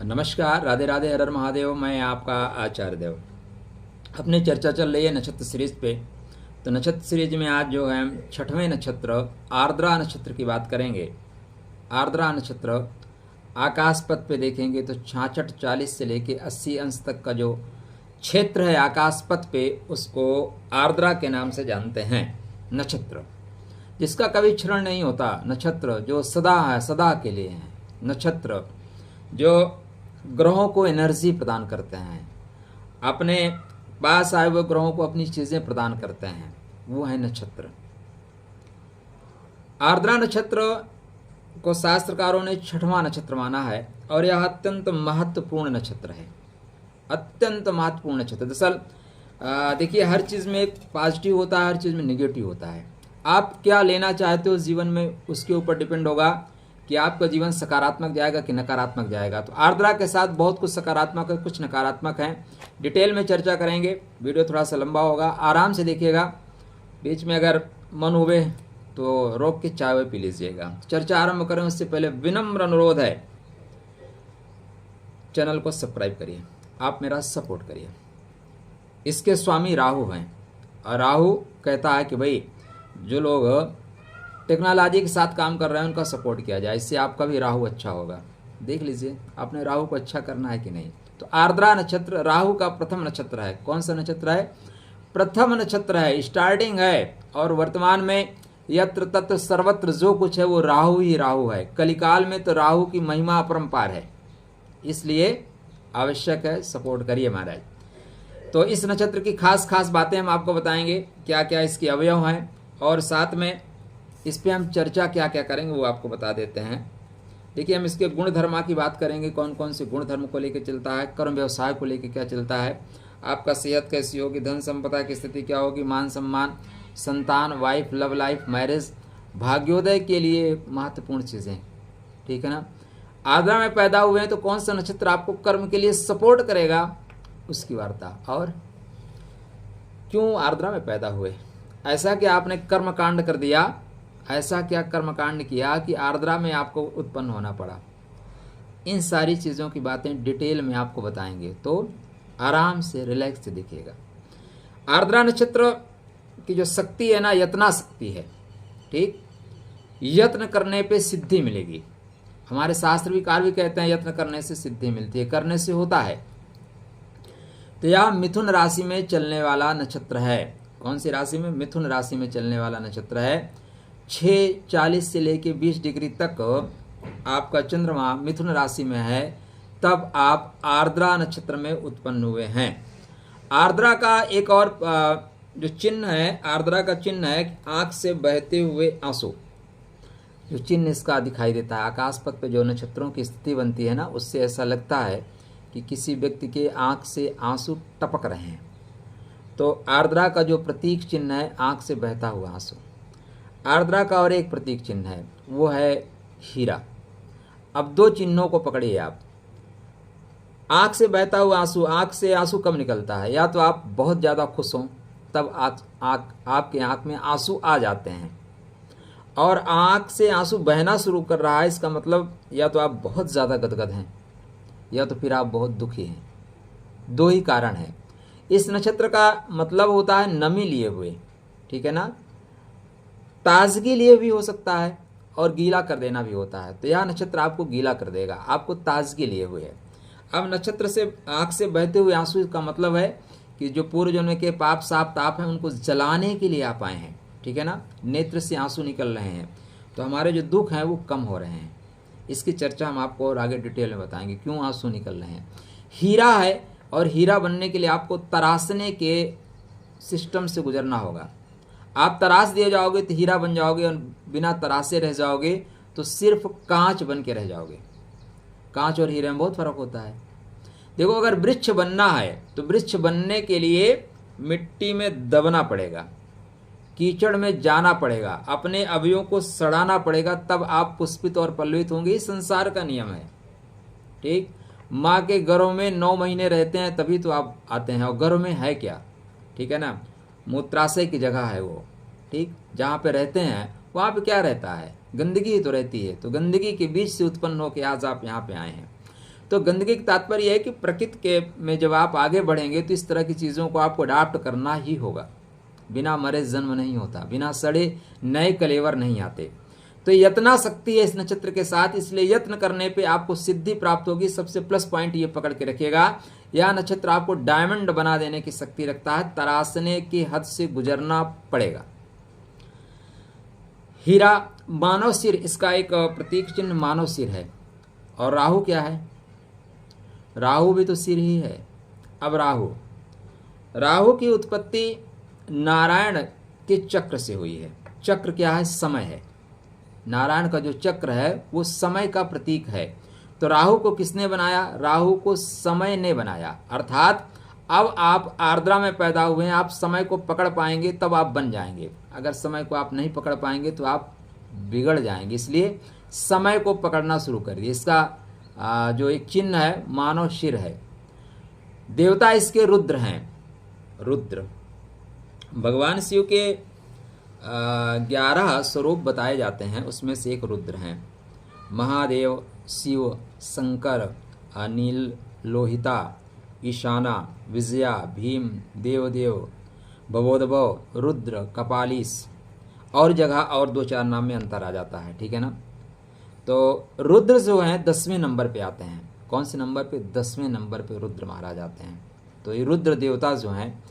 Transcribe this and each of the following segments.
नमस्कार, राधे राधे, हर हर महादेव। मैं आपका आचार्य देव। अपनी चर्चा चल रही है नक्षत्र सीरीज पे। तो नक्षत्र सीरीज में आज जो है 6वें नक्षत्र आर्द्रा नक्षत्र की बात करेंगे। आर्द्रा नक्षत्र आकाश पथ पे देखेंगे तो 66-40 से लेके 80 अंश तक का जो क्षेत्र है आकाश पथ पे, उसको आर्द्रा के नाम से जानते हैं। नक्षत्र जिसका कभी क्षरण नहीं होता, नक्षत्र जो सदा है, सदा के लिए है। नक्षत्र जो ग्रहों को एनर्जी प्रदान करते हैं, अपने पास आए हुए ग्रहों को अपनी चीजें प्रदान करते हैं, वो है नक्षत्र। आर्द्रा नक्षत्र को शास्त्रकारों ने 6वां नक्षत्र माना है और यह अत्यंत महत्वपूर्ण नक्षत्र है। अत्यंत महत्वपूर्ण नक्षत्र। दरअसल देखिए, हर चीज में पॉजिटिव होता है, हर चीज में नेगेटिव होता है। आप क्या लेना चाहते हो जीवन में, उसके ऊपर डिपेंड होगा कि आपका जीवन सकारात्मक जाएगा कि नकारात्मक जाएगा। तो आर्द्रा के साथ बहुत कुछ सकारात्मक है, कुछ नकारात्मक है। डिटेल में चर्चा करेंगे। वीडियो थोड़ा सा लंबा होगा, आराम से देखिएगा। बीच में अगर मन हुए तो रोक के चाय पी लीजिएगा। चर्चा आरंभ करें उससे पहले विनम्र अनुरोध है, चैनल को सब्सक्राइब करिए, आप मेरा सपोर्ट करिए। इसके स्वामी राहु हैं और राहु कहता है कि भाई जो लोग टेक्नोलॉजी के साथ काम कर रहे हैं उनका सपोर्ट किया जाए, इससे आपका भी राहु अच्छा होगा। देख लीजिए आपने राहु को अच्छा करना है कि नहीं। तो आर्द्रा नक्षत्र राहु का प्रथम नक्षत्र है। कौन सा नक्षत्र है? प्रथम नक्षत्र है, स्टार्टिंग है। और वर्तमान में यत्र तत्र सर्वत्र जो कुछ है वो राहु ही राहु है। कलिकाल में तो राहु की महिमा अपरंपार है, इसलिए आवश्यक है सपोर्ट करिए महाराज। तो इस नक्षत्र की खास खास बातें हम आपको बताएंगे, क्या क्या इसके अवयव हैं, और साथ में इस पे हम चर्चा क्या क्या करेंगे वो आपको बता देते हैं। देखिए, हम इसके गुण धर्मा की बात करेंगे, कौन कौन से गुण धर्म को लेकर चलता है, कर्म व्यवसाय को लेकर क्या चलता है, आपका सेहत कैसी होगी, धन संपदा की स्थिति क्या होगी, मान सम्मान, संतान, वाइफ, लव लाइफ, मैरिज, भाग्योदय के लिए महत्वपूर्ण चीज़ें। ठीक है ना। आर्द्रा में पैदा हुए हैं तो कौन सा नक्षत्र आपको कर्म के लिए सपोर्ट करेगा, उसकी वार्ता। और क्यों आर्द्रा में पैदा हुए, ऐसा कि आपने कर्म कांड कर दिया, ऐसा क्या कर्मकांड किया कि आर्द्रा में आपको उत्पन्न होना पड़ा। इन सारी चीज़ों की बातें डिटेल में आपको बताएंगे, तो आराम से रिलैक्स से देखिएगा। आर्द्रा नक्षत्र की जो शक्ति है ना, यत्ना शक्ति है। ठीक, यत्न करने पे सिद्धि मिलेगी। हमारे शास्त्र विकार भी कहते हैं यत्न करने से सिद्धि मिलती है, करने से होता है। तो यह मिथुन राशि में चलने वाला नक्षत्र है। कौन सी राशि में? मिथुन राशि में चलने वाला नक्षत्र है। 6:40 से लेके 20 डिग्री तक आपका चंद्रमा मिथुन राशि में है, तब आप आर्द्रा नक्षत्र में उत्पन्न हुए हैं। आर्द्रा का एक और जो चिन्ह है, आर्द्रा का चिन्ह है आंख से बहते हुए आंसू। जो चिन्ह इसका दिखाई देता है आकाश पथ पे, जो नक्षत्रों की स्थिति बनती है ना, उससे ऐसा लगता है कि किसी व्यक्ति के आंख से आंसू टपक रहे हैं। तो आर्द्रा का जो प्रतीक चिन्ह है आंख से बहता हुआ आंसू। आर्द्रा का और एक प्रतीक चिन्ह है, वो है हीरा। अब दो चिन्हों को पकड़िए आप। आंख से बहता हुआ आंसू, आंख से आंसू कब निकलता है? या तो आप बहुत ज़्यादा खुश हों तब आपके आंख में आंसू आ जाते हैं, और आंख से आंसू बहना शुरू कर रहा है, इसका मतलब या तो आप बहुत ज़्यादा गदगद हैं या तो फिर आप बहुत दुखी हैं। दो ही कारण है। इस नक्षत्र का मतलब होता है नमी लिए हुए, ठीक है ना, ताजगी लिए भी हो सकता है और गीला कर देना भी होता है। तो यह नक्षत्र आपको गीला कर देगा, आपको ताजगी लिए हुए है। अब नक्षत्र से आंख से बहते हुए आंसू का मतलब है कि जो पूर्व जन्म के पाप साप ताप हैं उनको जलाने के लिए आप आए हैं। ठीक है ना। नेत्र से आंसू निकल रहे हैं, तो हमारे जो दुख हैं वो कम हो रहे हैं। इसकी चर्चा हम आपको और आगे डिटेल में बताएंगे, क्यों आंसू निकल रहे हैं। हीरा है, और हीरा बनने के लिए आपको तराशने के सिस्टम से गुजरना होगा। आप तराश दिए जाओगे तो हीरा बन जाओगे, और बिना तराशे रह जाओगे तो सिर्फ कांच बन के रह जाओगे। कांच और हीरे में बहुत फर्क होता है। देखो, अगर वृक्ष बनना है तो वृक्ष बनने के लिए मिट्टी में दबना पड़ेगा, कीचड़ में जाना पड़ेगा, अपने अवयवों को सड़ाना पड़ेगा, तब आप पुष्पित और पल्लवित होंगे। इस संसार का नियम है। ठीक, माँ के गर्भ में 9 महीने रहते हैं तभी तो आप आते हैं, और गर्भ में है क्या? ठीक है ना, मूत्राशय की जगह है वो। ठीक, जहाँ पे रहते हैं वहाँ पे क्या रहता है? गंदगी ही तो रहती है। तो गंदगी के बीच से उत्पन्न होकर आज आप यहाँ पे आए हैं। तो गंदगी का तात्पर्य है कि प्रकृति के में जब आप आगे बढ़ेंगे तो इस तरह की चीज़ों को आपको अडाप्ट करना ही होगा। बिना मरे जन्म नहीं होता, बिना सड़े नए कलेवर नहीं आते। तो यत्ना शक्ति है इस नक्षत्र के साथ, इसलिए यत्न करने पे आपको सिद्धि प्राप्त होगी। सबसे प्लस पॉइंट ये पकड़ के रखिएगा, यह नक्षत्र आपको डायमंड बना देने की शक्ति रखता है, तराशने की हद से गुजरना पड़ेगा। हीरा मानव सिर, इसका एक प्रतीक चिन्ह मानव सिर है। और राहु क्या है? राहु भी तो सिर ही है। अब राहु की उत्पत्ति नारायण के चक्र से हुई है। चक्र क्या है? समय है। नारायण का जो चक्र है वो समय का प्रतीक है। तो राहु को किसने बनाया? राहु को समय ने बनाया। अर्थात अब आप आर्द्रा में पैदा हुए हैं, आप समय को पकड़ पाएंगे तब आप बन जाएंगे। अगर समय को आप नहीं पकड़ पाएंगे तो आप बिगड़ जाएंगे। इसलिए समय को पकड़ना शुरू करिए। इसका जो एक चिन्ह है मानव शिर है। देवता इसके रुद्र हैं। रुद्र भगवान शिव के 11 स्वरूप बताए जाते हैं, उसमें से एक रुद्र हैं। महादेव, शिव, शंकर, अनिल, लोहिता, ईशाना, विजया, भीम, देवदेव, भवोद्भव, रुद्र, कपालीस और जगह और 2-4 नाम में अंतर आ जाता है, ठीक है ना। तो रुद्र जो हैं 10वें नंबर पे आते हैं। कौन से नंबर पे? 10वें नंबर पे रुद्र महाराज आते हैं। तो ये रुद्र देवता जो हैं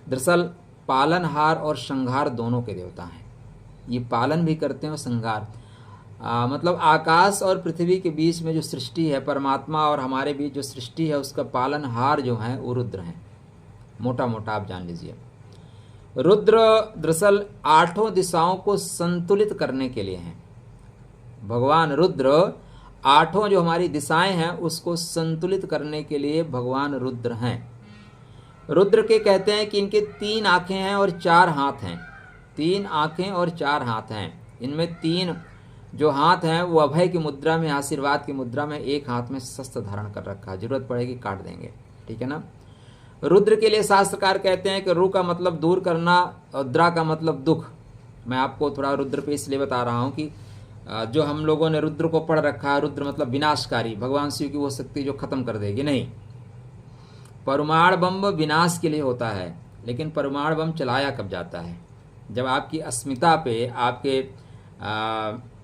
दरअसल पालनहार और संहार दोनों के देवता हैं। ये पालन भी करते हैं और संहार, मतलब आकाश और पृथ्वी के बीच में जो सृष्टि है, परमात्मा और हमारे बीच जो सृष्टि है, उसका पालनहार जो है वो रुद्र हैं। मोटा मोटा आप जान लीजिए। रुद्र दरअसल 8 दिशाओं को संतुलित करने के लिए हैं। भगवान रुद्र 8 जो हमारी दिशाएं हैं उसको संतुलित करने के लिए भगवान रुद्र हैं। रुद्र के कहते हैं कि इनके 3 आंखें हैं और 4 हाथ हैं। 3 आंखें और 4 हाथ हैं। इनमें 3 जो हाथ हैं वो अभय की मुद्रा में, आशीर्वाद की मुद्रा में, एक हाथ में शस्त्र धारण कर रखा है। जरूरत पड़ेगी काट देंगे, ठीक है ना। रुद्र के लिए शास्त्रकार कहते हैं कि रु का मतलब दूर करना और द्रा का मतलब दुख। मैं आपको थोड़ा रुद्र पे इसलिए बता रहा हूँ कि जो हम लोगों ने रुद्र को पढ़ रखा है, रुद्र मतलब विनाशकारी, भगवान शिव की वो शक्ति जो खत्म कर देगी, नहीं। परमाणु बम विनाश के लिए होता है, लेकिन परमाणु बम चलाया कब जाता है? जब आपकी अस्मिता पे, आपके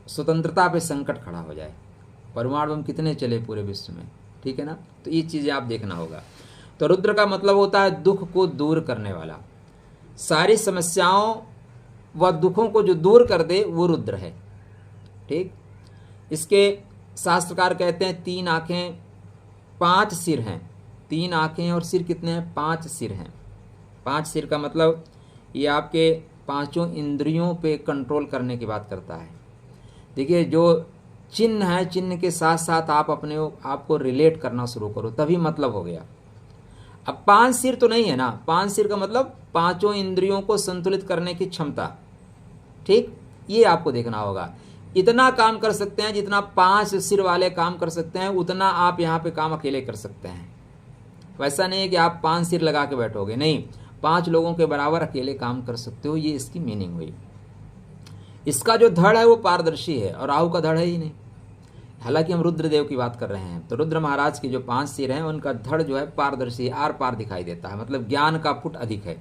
स्वतंत्रता पे संकट खड़ा हो जाए। परमाणु बम कितने चले पूरे विश्व में, ठीक है ना। तो ये चीज़ें आप देखना होगा। तो रुद्र का मतलब होता है दुख को दूर करने वाला। सारी समस्याओं व दुखों को जो दूर कर दे वो रुद्र है, ठीक। इसके शास्त्रकार कहते हैं 3 आंखें 5 सिर हैं। 3 आंखें और सिर कितने हैं? 5 सिर हैं। 5 सिर का मतलब ये आपके 5 इंद्रियों पे कंट्रोल करने की बात करता है। देखिए जो चिन्ह है, चिन्ह के साथ साथ आप अपने आपको रिलेट करना शुरू करो, तभी मतलब हो गया। अब 5 सिर तो नहीं है ना। 5 सिर का मतलब 5 इंद्रियों को संतुलित करने की क्षमता, ठीक। ये आपको देखना होगा। इतना काम कर सकते हैं जितना 5 सिर वाले काम कर सकते हैं, उतना आप यहाँ पे काम अकेले कर सकते हैं। वैसा नहीं है कि आप 5 सिर लगा के बैठोगे, नहीं। 5 लोगों के बराबर अकेले काम कर सकते हो। ये इसकी मीनिंग हुई। इसका जो धड़ है वो पारदर्शी है और राहु का धड़ है ही नहीं। हालांकि हम रुद्रदेव की बात कर रहे हैं, तो रुद्र महाराज के जो 5 सिर हैं उनका धड़ जो है पारदर्शी, आर पार दिखाई देता है, मतलब ज्ञान का फुट अधिक है।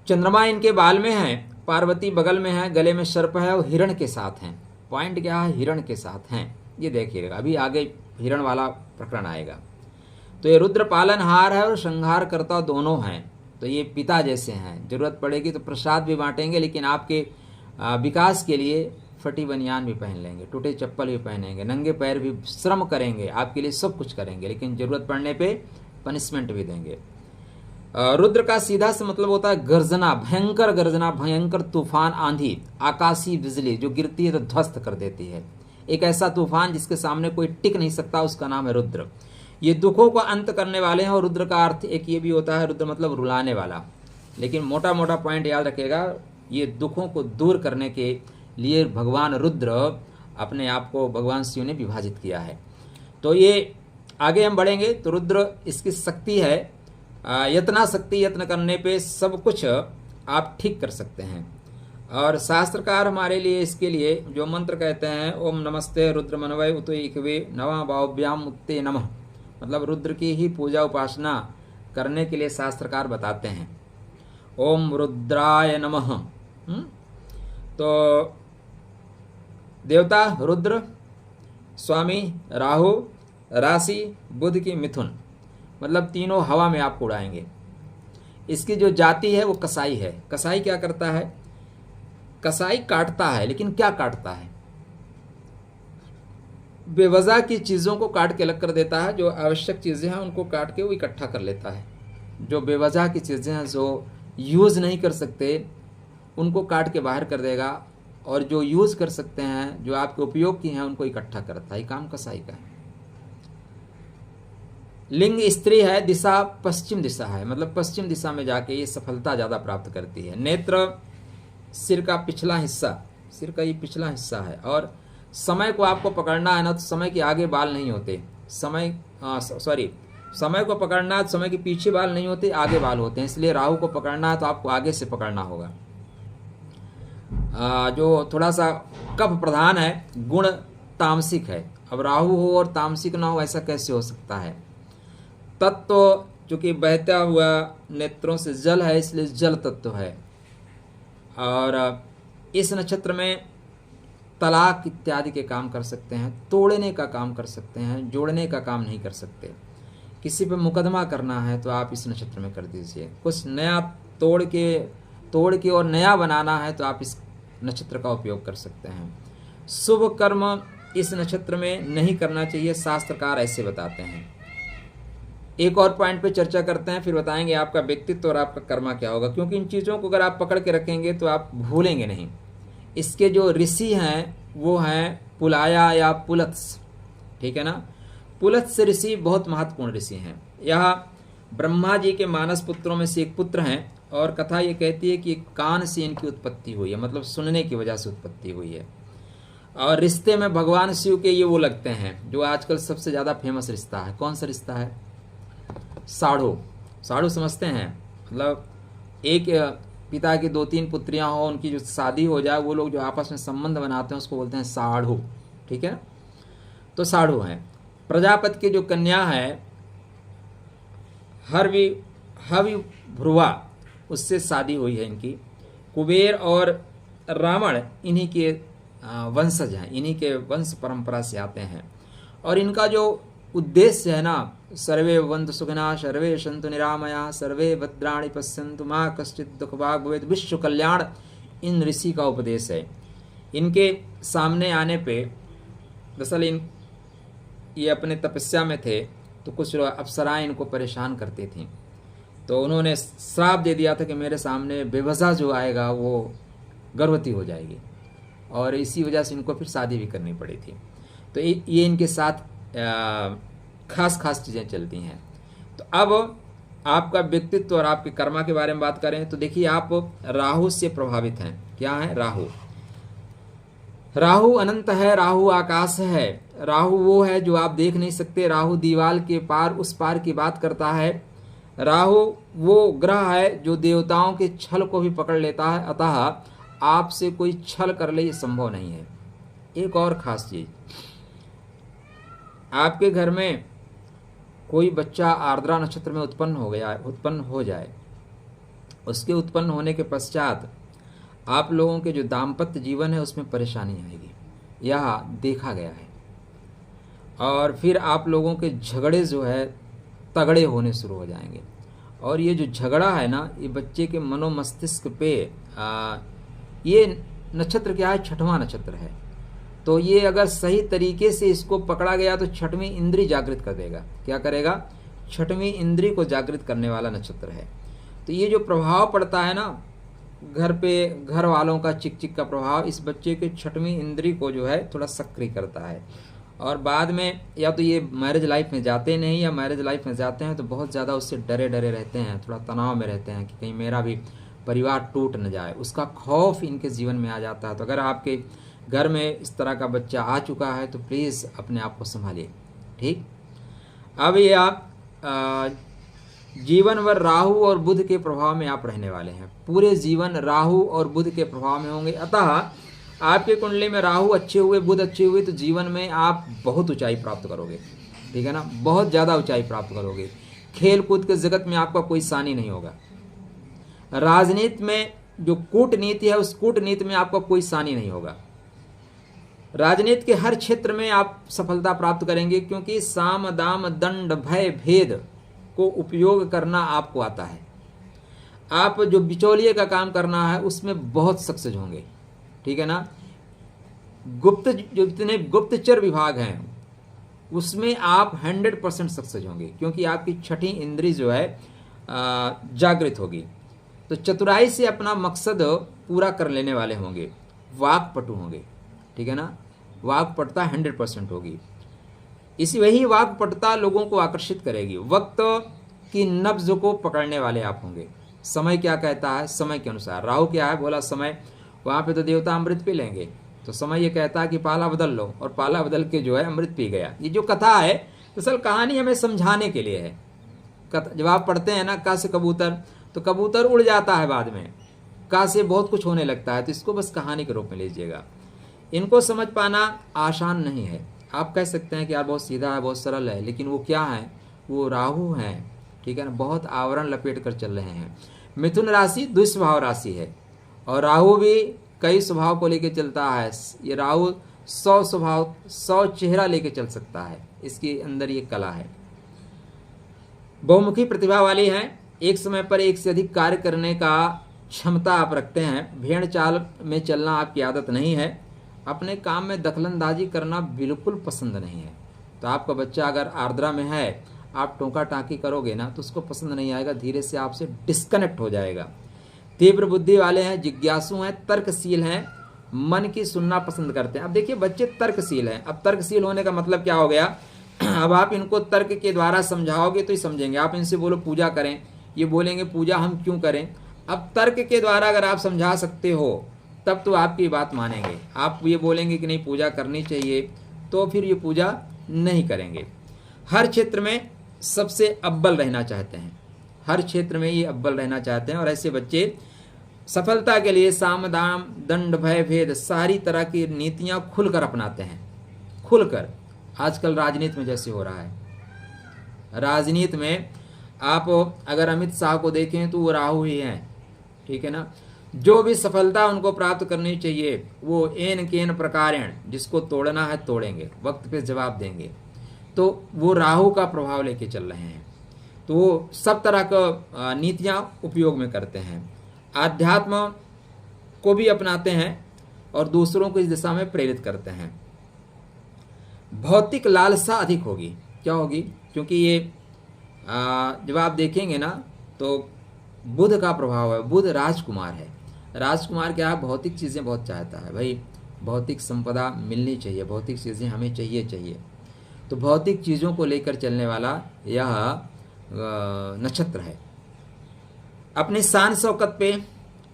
चंद्रमा इनके बाल में है, पार्वती बगल में है, गले में सर्प है और हिरण के साथ हैं। पॉइंट क्या है? हिरण के साथ हैं। ये देखिएगा, अभी आगे हिरण वाला प्रकरण आएगा। तो ये रुद्र पालनहार है और संहार करता दोनों हैं। तो ये पिता जैसे हैं। जरूरत पड़ेगी तो प्रसाद भी बांटेंगे, लेकिन आपके विकास के लिए फटी बनियान भी पहन लेंगे, टूटे चप्पल भी पहनेंगे, नंगे पैर भी श्रम करेंगे, आपके लिए सब कुछ करेंगे, लेकिन जरूरत पड़ने पे पनिशमेंट भी देंगे। रुद्र का सीधा से मतलब होता है गर्जना, भयंकर तूफान, आंधी, आकाशीय बिजली जो गिरती है तो ध्वस्त कर देती है। एक ऐसा तूफान जिसके सामने कोई टिक नहीं सकता, उसका नाम है रुद्र। ये दुखों को अंत करने वाले हैं। और रुद्र का अर्थ एक ये भी होता है, रुद्र मतलब रुलाने वाला। लेकिन मोटा मोटा पॉइंट याद रखिएगा, ये दुखों को दूर करने के लिए भगवान रुद्र अपने आप को भगवान शिव ने विभाजित किया है। तो ये आगे हम बढ़ेंगे तो रुद्र इसकी शक्ति है, यत्न करने पे सब कुछ आप ठीक कर सकते हैं। और शास्त्रकार हमारे लिए इसके लिए जो मंत्र कहते हैं, ओम नमस्ते रुद्र मनवय उत इकवे नवा बाहुभ्याम उत्ते नमः, मतलब रुद्र की ही पूजा उपासना करने के लिए शास्त्रकार बताते हैं। ओम रुद्राय नमः। तो देवता रुद्र, स्वामी राहु, राशि बुध की मिथुन, मतलब तीनों हवा में आपको उड़ाएंगे। इसकी जो जाति है वो कसाई है। कसाई क्या करता है? कसाई काटता है, लेकिन क्या काटता है? बेवजह की चीज़ों को काट के अलग कर देता है। जो आवश्यक चीज़ें हैं उनको काट के वो इकट्ठा कर लेता है। जो बेवजह की चीज़ें हैं, जो यूज़ नहीं कर सकते, उनको काट के बाहर कर देगा, और जो यूज़ कर सकते हैं, जो आपके उपयोग की हैं, उनको इकट्ठा करता है। ये काम कसाई का है। लिंग स्त्री है, दिशा पश्चिम दिशा है, मतलब पश्चिम दिशा में जाके ये सफलता ज़्यादा प्राप्त करती है। नेत्र सिर का पिछला हिस्सा, सिर का ये पिछला हिस्सा है। और समय को आपको पकड़ना है ना, तो समय के आगे बाल नहीं होते। समय को पकड़ना है तो समय के पीछे बाल नहीं होते, आगे बाल होते हैं। इसलिए राहु को पकड़ना है तो आपको आगे से पकड़ना होगा। जो थोड़ा सा कफ प्रधान है, गुण तामसिक है। अब राहु हो और तामसिक ना हो, ऐसा कैसे हो सकता है? तत्व चूंकि बहता हुआ नेत्रों से जल है, इसलिए जल तत्व है। और इस नक्षत्र में तलाक इत्यादि के काम कर सकते हैं, तोड़ने का काम कर सकते हैं, जोड़ने का काम नहीं कर सकते। किसी पे मुकदमा करना है तो आप इस नक्षत्र में कर दीजिए। कुछ नया तोड़ के और नया बनाना है तो आप इस नक्षत्र का उपयोग कर सकते हैं। शुभ कर्म इस नक्षत्र में नहीं करना चाहिए, शास्त्रकार ऐसे बताते हैं। एक और पॉइंट पे चर्चा करते हैं, फिर बताएंगे आपका व्यक्तित्व और आपका कर्मा क्या होगा, क्योंकि इन चीज़ों को अगर आप पकड़ के रखेंगे तो आप भूलेंगे नहीं। इसके जो ऋषि हैं वो हैं पुलाया या पुलत्स, ठीक है ना। पुलत्स ऋषि बहुत महत्वपूर्ण ऋषि हैं। यह ब्रह्मा जी के मानस पुत्रों में से एक पुत्र हैं, और कथा ये कहती है कि कान से इनकी उत्पत्ति हुई है, मतलब सुनने की वजह से उत्पत्ति हुई है। और रिश्ते में भगवान शिव के ये वो लगते हैं जो आजकल सबसे ज़्यादा फेमस रिश्ता है। कौन सा रिश्ता है? साढ़ू। साढ़ू समझते हैं? मतलब एक पिता की 2-3 पुत्रियां हो, उनकी जो शादी हो जाए, वो लोग जो आपस में संबंध बनाते हैं उसको बोलते हैं साढ़ू, ठीक है। तो साढ़ू हैं। प्रजापति की जो कन्या है हवि भ्रुवा, उससे शादी हुई है इनकी। कुबेर और रावण इन्हीं के वंशज हैं, इन्हीं के वंश परंपरा से आते हैं। और इनका जो उद्देश्य है ना, सर्वे भवन्तु सुखिनः सर्वे सन्तु निरामया सर्वे भद्राणि पश्यन्तु मा कश्चित् दुःखभाग् भवेत्, विश्व कल्याण इन ऋषि का उपदेश है। इनके सामने आने पे दरअसल ये अपने तपस्या में थे, तो कुछ अप्सराएं इनको परेशान करती थीं, तो उन्होंने श्राप दे दिया था कि मेरे सामने बेवजह जो आएगा वो गर्भवती हो जाएगी, और इसी वजह से इनको फिर शादी भी करनी पड़ी थी। तो ये इनके साथ खास चीज़ें चलती हैं। तो अब आपका व्यक्तित्व और आपके कर्मा के बारे में बात करें तो देखिए, आप राहु से प्रभावित हैं। क्या है? राहु अनंत है, राहु आकाश है, राहु वो है जो आप देख नहीं सकते, राहु दीवाल के पार उस पार की बात करता है। राहु वो ग्रह है जो देवताओं के छल को भी पकड़ लेता है, अतः आपसे कोई छल कर ले ये संभव नहीं है। एक और खास चीज, आपके घर में कोई बच्चा आर्द्रा नक्षत्र में उत्पन्न हो जाए, उसके उत्पन्न होने के पश्चात आप लोगों के जो दाम्पत्य जीवन है उसमें परेशानी आएगी, यह देखा गया है। और फिर आप लोगों के झगड़े जो है तगड़े होने शुरू हो जाएंगे। और ये जो झगड़ा है ना, ये बच्चे के मनोमस्तिष्क पे ये नक्षत्र क्या है? 6वां नक्षत्र है। तो ये अगर सही तरीके से इसको पकड़ा गया तो 6वीं इंद्री जागृत कर देगा। क्या करेगा? 6वीं इंद्री को जागृत करने वाला नक्षत्र है। तो ये जो प्रभाव पड़ता है ना घर पे, घर वालों का चिक का प्रभाव इस बच्चे के 6वीं इंद्री को जो है थोड़ा सक्रिय करता है। और बाद में या तो ये मैरिज लाइफ में जाते नहीं, या मैरिज लाइफ में जाते हैं तो बहुत ज़्यादा उससे डरे रहते हैं, थोड़ा तनाव में रहते हैं कि कहीं मेरा भी परिवार टूट न जाए, उसका खौफ इनके जीवन में आ जाता है। तो अगर आपके घर में इस तरह का बच्चा आ चुका है तो प्लीज़ अपने आप को संभालिए, ठीक। अब ये आप जीवन भर राहु और बुध के प्रभाव में आप रहने वाले हैं, पूरे जीवन राहु और बुध के प्रभाव में होंगे। अतः आपके कुंडली में राहु अच्छे हुए, बुध अच्छे हुए, तो जीवन में आप बहुत ऊंचाई प्राप्त करोगे, ठीक है ना, बहुत ज़्यादा ऊंचाई प्राप्त करोगे। खेल कूद के जगत में आपका कोई सानी नहीं होगा। राजनीति में जो कूटनीति है, उस कूटनीति में आपका कोई सानी नहीं होगा। राजनीति के हर क्षेत्र में आप सफलता प्राप्त करेंगे, क्योंकि साम दाम दंड भय भेद को उपयोग करना आपको आता है। आप जो बिचौलिए का काम करना है उसमें बहुत सक्सेस होंगे, ठीक है ना। गुप्त जो जितने गुप्तचर विभाग हैं उसमें आप 100% सक्सेस होंगे, क्योंकि आपकी छठी इंद्री जो है जागृत होगी। तो चतुराई से अपना मकसद पूरा कर लेने वाले होंगे, वाकपटु होंगे, ठीक है ना। वाकपटुता 100% होगी। इसी वही वाकपटुता लोगों को आकर्षित करेगी। वक्त की नब्ज को पकड़ने वाले आप होंगे। समय क्या कहता है, समय के अनुसार। राहु क्या है, बोला समय, वहाँ पे तो देवता अमृत पी लेंगे, तो समय ये कहता है कि पाला बदल लो, और पाला बदल के जो है अमृत पी गया। ये जो कथा है दरअसल कहानी हमें समझाने के लिए है। जब आप पढ़ते हैं ना का से कबूतर, तो कबूतर उड़ जाता है बाद में, का से बहुत कुछ होने लगता है, तो इसको बस कहानी के रूप में लीजिएगा। इनको समझ पाना आसान नहीं है। आप कह सकते हैं कि यार बहुत सीधा है, बहुत सरल है, लेकिन वो क्या है, वो राहु हैं, ठीक है ना, बहुत आवरण लपेट कर चल रहे हैं। मिथुन राशि दुस्वभाव राशि है, और राहु भी कई स्वभाव को लेकर चलता है। ये राहु 100 स्वभाव 100 चेहरा लेके चल सकता है, इसके अंदर ये कला है। बहुमुखी प्रतिभा वाली हैं, एक समय पर एक से अधिक कार्य करने का क्षमता आप रखते हैं। भेड़ चाल में चलना आपकी आदत नहीं है। अपने काम में दखलंदाजी करना बिल्कुल पसंद नहीं है। तो आपका बच्चा अगर आर्द्रा में है, आप टोका टाकी करोगे ना तो उसको पसंद नहीं आएगा, धीरे से आपसे डिस्कनेक्ट हो जाएगा। तीव्र बुद्धि वाले हैं, जिज्ञासु हैं, तर्कशील हैं, मन की सुनना पसंद करते हैं। अब देखिए बच्चे तर्कशील हैं। अब तर्कशील होने का मतलब क्या हो गया, अब आप इनको तर्क के द्वारा समझाओगे तो ही समझेंगे। आप इनसे बोलो पूजा करें, ये बोलेंगे पूजा हम क्यों करें। अब तर्क के द्वारा अगर आप समझा सकते हो तब तो आपकी बात मानेंगे। आप ये बोलेंगे कि नहीं पूजा करनी चाहिए, तो फिर ये पूजा नहीं करेंगे। हर क्षेत्र में सबसे अव्वल रहना चाहते हैं, हर क्षेत्र में ये अव्वल रहना चाहते हैं। और ऐसे बच्चे सफलता के लिए साम दाम दंड भय भेद सारी तरह की नीतियां खुलकर अपनाते हैं। खुलकर, आजकल राजनीति में जैसे हो रहा है, राजनीति में आप अगर अमित शाह को देखें तो वो राहु ही हैं, ठीक है ना। जो भी सफलता उनको प्राप्त करनी चाहिए वो एन केन प्रकारेण, जिसको तोड़ना है तोड़ेंगे, वक्त पे जवाब देंगे। तो वो राहु का प्रभाव लेके चल रहे हैं, तो वो सब तरह का नीतियां उपयोग में करते हैं। आध्यात्म को भी अपनाते हैं और दूसरों को इस दिशा में प्रेरित करते हैं। भौतिक लालसा अधिक होगी, क्या होगी, क्योंकि ये जब आप देखेंगे ना तो बुध का प्रभाव है। बुध राजकुमार है। राजकुमार क्या है, भौतिक चीज़ें बहुत चाहता है भाई, भौतिक संपदा मिलनी चाहिए, भौतिक चीज़ें हमें चाहिए। तो भौतिक चीज़ों को लेकर चलने वाला यह नक्षत्र है। अपने शान शौकत पे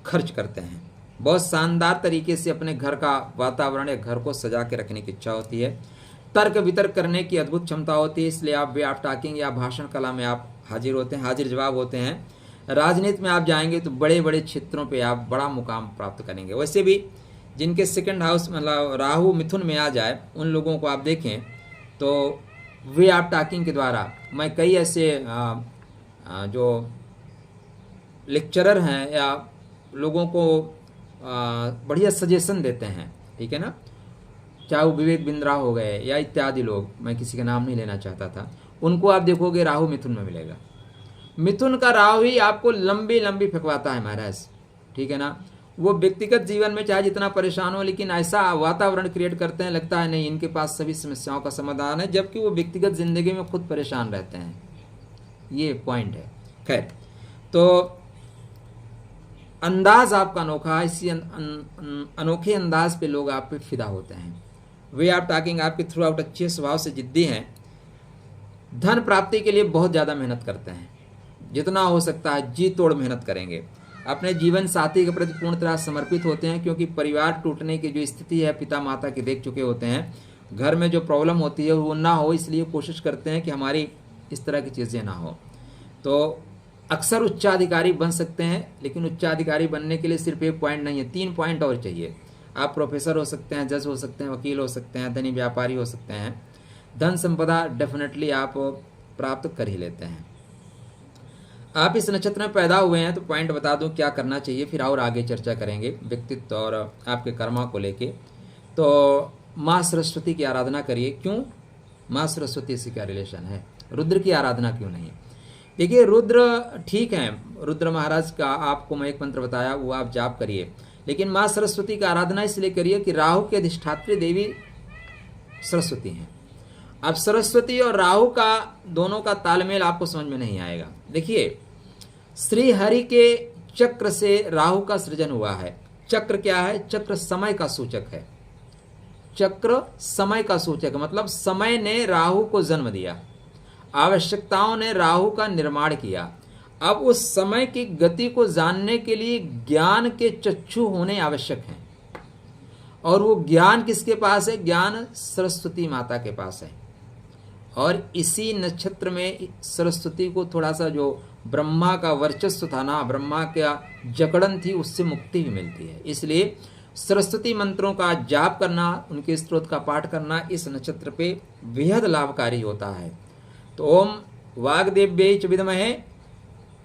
खर्च करते हैं, बहुत शानदार तरीके से अपने घर का वातावरण या घर को सजा के रखने की इच्छा होती है। तर्क वितर्क करने की अद्भुत क्षमता होती है, इसलिए आप टॉकिंग या भाषण कला में आप हाजिर होते हैं, हाजिर जवाब होते हैं। राजनीति में आप जाएंगे तो बड़े बड़े क्षेत्रों पे आप बड़ा मुकाम प्राप्त करेंगे। वैसे भी जिनके सेकंड हाउस मतलब राहु मिथुन में आ जाए, उन लोगों को आप देखें तो वे आप टॉकिंग के द्वारा, मैं कई ऐसे जो लेक्चरर हैं या लोगों को बढ़िया सजेशन देते हैं, ठीक है ना, चाहे वो विवेक बिंद्रा हो गए या इत्यादि लोग, मैं किसी का नाम नहीं लेना चाहता था, उनको आप देखोगे राहु मिथुन में मिलेगा। मिथुन का राहु ही आपको लंबी लंबी फेंकवाता है महाराज, ठीक है ना। वो व्यक्तिगत जीवन में चाहे जितना परेशान हो, लेकिन ऐसा वातावरण क्रिएट करते हैं, लगता है नहीं इनके पास सभी समस्याओं का समाधान है, जबकि वो व्यक्तिगत जिंदगी में खुद परेशान रहते हैं। ये पॉइंट है। खैर, तो अंदाज आपका अनोखा है, इसी अनोखे अंदाज पे लोग आप पे फिदा होते हैं। वे आप टॉकिंग आपके थ्रू आउट अच्छे स्वभाव से जिद्दी हैं। धन प्राप्ति के लिए बहुत ज़्यादा मेहनत करते हैं, जितना हो सकता है जी तोड़ मेहनत करेंगे। अपने जीवन साथी के प्रति पूर्ण तरह समर्पित होते हैं, क्योंकि परिवार टूटने की जो स्थिति है पिता माता की देख चुके होते हैं। घर में जो प्रॉब्लम होती है वो ना हो, इसलिए कोशिश करते हैं कि हमारी इस तरह की चीज़ें ना हो। तो अक्सर उच्चाधिकारी बन सकते हैं, लेकिन उच्चाधिकारी बनने के लिए सिर्फ एक पॉइंट नहीं है, 3 पॉइंट और चाहिए। आप प्रोफेसर हो सकते हैं, जज हो सकते हैं, वकील हो सकते हैं, धनी व्यापारी हो सकते हैं। धन संपदा डेफिनेटली आप प्राप्त कर ही लेते हैं। आप इस नक्षत्र में पैदा हुए हैं तो पॉइंट बता दूं क्या करना चाहिए, फिर और आगे चर्चा करेंगे व्यक्तित्व और आपके कर्मा को लेके। तो माँ सरस्वती की आराधना करिए। क्यों माँ सरस्वती से क्या रिलेशन है? रुद्र की आराधना क्यों नहीं? देखिए रुद्र ठीक है, रुद्र महाराज का आपको मैं एक मंत्र बताया वो आप जाप करिए, लेकिन माँ सरस्वती की आराधना इसलिए करिए कि राहु की अधिष्ठात्री देवी सरस्वती हैं। अब सरस्वती और राहु का दोनों का तालमेल आपको समझ में नहीं आएगा। देखिए श्री हरि के चक्र से राहु का सृजन हुआ है। चक्र क्या है? चक्र समय का सूचक है। चक्र समय का सूचक, मतलब समय ने राहु को जन्म दिया, आवश्यकताओं ने राहु का निर्माण किया। अब उस समय की गति को जानने के लिए ज्ञान के चक्षु होने आवश्यक हैं, और वो ज्ञान किसके पास है? ज्ञान सरस्वती माता के पास है। और इसी नक्षत्र में सरस्वती को थोड़ा सा जो ब्रह्मा का वर्चस्व था ना, ब्रह्मा का जकड़न थी, उससे मुक्ति भी मिलती है। इसलिए सरस्वती मंत्रों का जाप करना, उनके स्तोत्र का पाठ करना इस नक्षत्र पे बेहद लाभकारी होता है। तो ओम वाग्देव्यै च विद्महे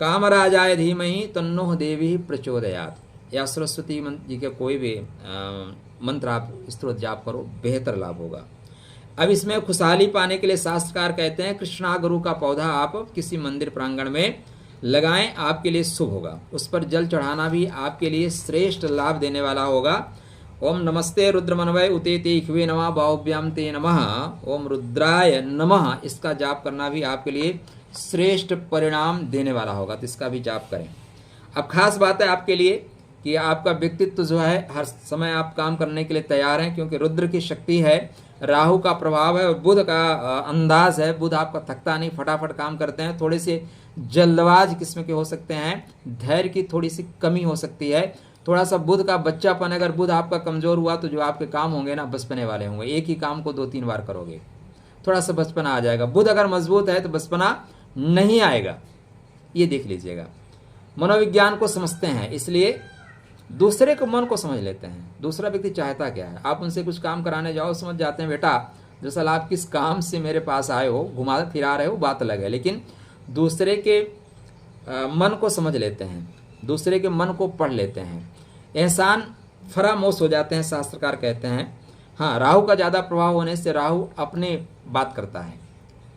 कामराजाय धीमहि तन्नो देवी प्रचोदयात्। या सरस्वती जी के कोई भी मंत्र आप स्तोत्र जाप करो, बेहतर लाभ होगा। अब इसमें खुशहाली पाने के लिए शास्त्रकार कहते हैं कृष्णा गुरु का पौधा आप किसी मंदिर प्रांगण में लगाएं, आपके लिए शुभ होगा। उस पर जल चढ़ाना भी आपके लिए श्रेष्ठ लाभ देने वाला होगा। ओम नमस्ते रुद्रमन्वय उतेते इक्वे नमः बाहुभ्याम ते नमः ओम रुद्राय नमः, इसका जाप करना भी आपके लिए श्रेष्ठ परिणाम देने वाला होगा, तो इसका भी जाप करें। अब खास बात है आपके लिए कि आपका व्यक्तित्व जो है हर समय आप काम करने के लिए तैयार हैं, क्योंकि रुद्र की शक्ति है, राहु का प्रभाव है और बुध का अंदाज है। बुध आपका थकता नहीं, फटाफट काम करते हैं। थोड़े से जल्दबाज किस्म के हो सकते हैं, धैर्य की थोड़ी सी कमी हो सकती है, थोड़ा सा बुध का बच्चापन। अगर बुध आपका कमजोर हुआ तो जो आपके काम होंगे ना बचपने वाले होंगे, एक ही काम को 2-3 बार करोगे, थोड़ा सा बचपना आ जाएगा। बुध अगर मजबूत है तो बचपना नहीं आएगा, ये देख लीजिएगा। मनोविज्ञान को समझते हैं, इसलिए दूसरे को मन को समझ लेते हैं। दूसरा व्यक्ति चाहता क्या है, आप उनसे कुछ काम कराने जाओ, समझ जाते हैं बेटा दरअसल आप किस काम से मेरे पास आए हो, घुमा फिरा रहे हो, बात अलग है। लेकिन दूसरे के मन को समझ लेते हैं, दूसरे के मन को पढ़ लेते हैं, एहसान फरामोश हो जाते हैं। शास्त्रकार कहते हैं हाँ, राहु का ज़्यादा प्रभाव होने से राहु अपने बात करता है,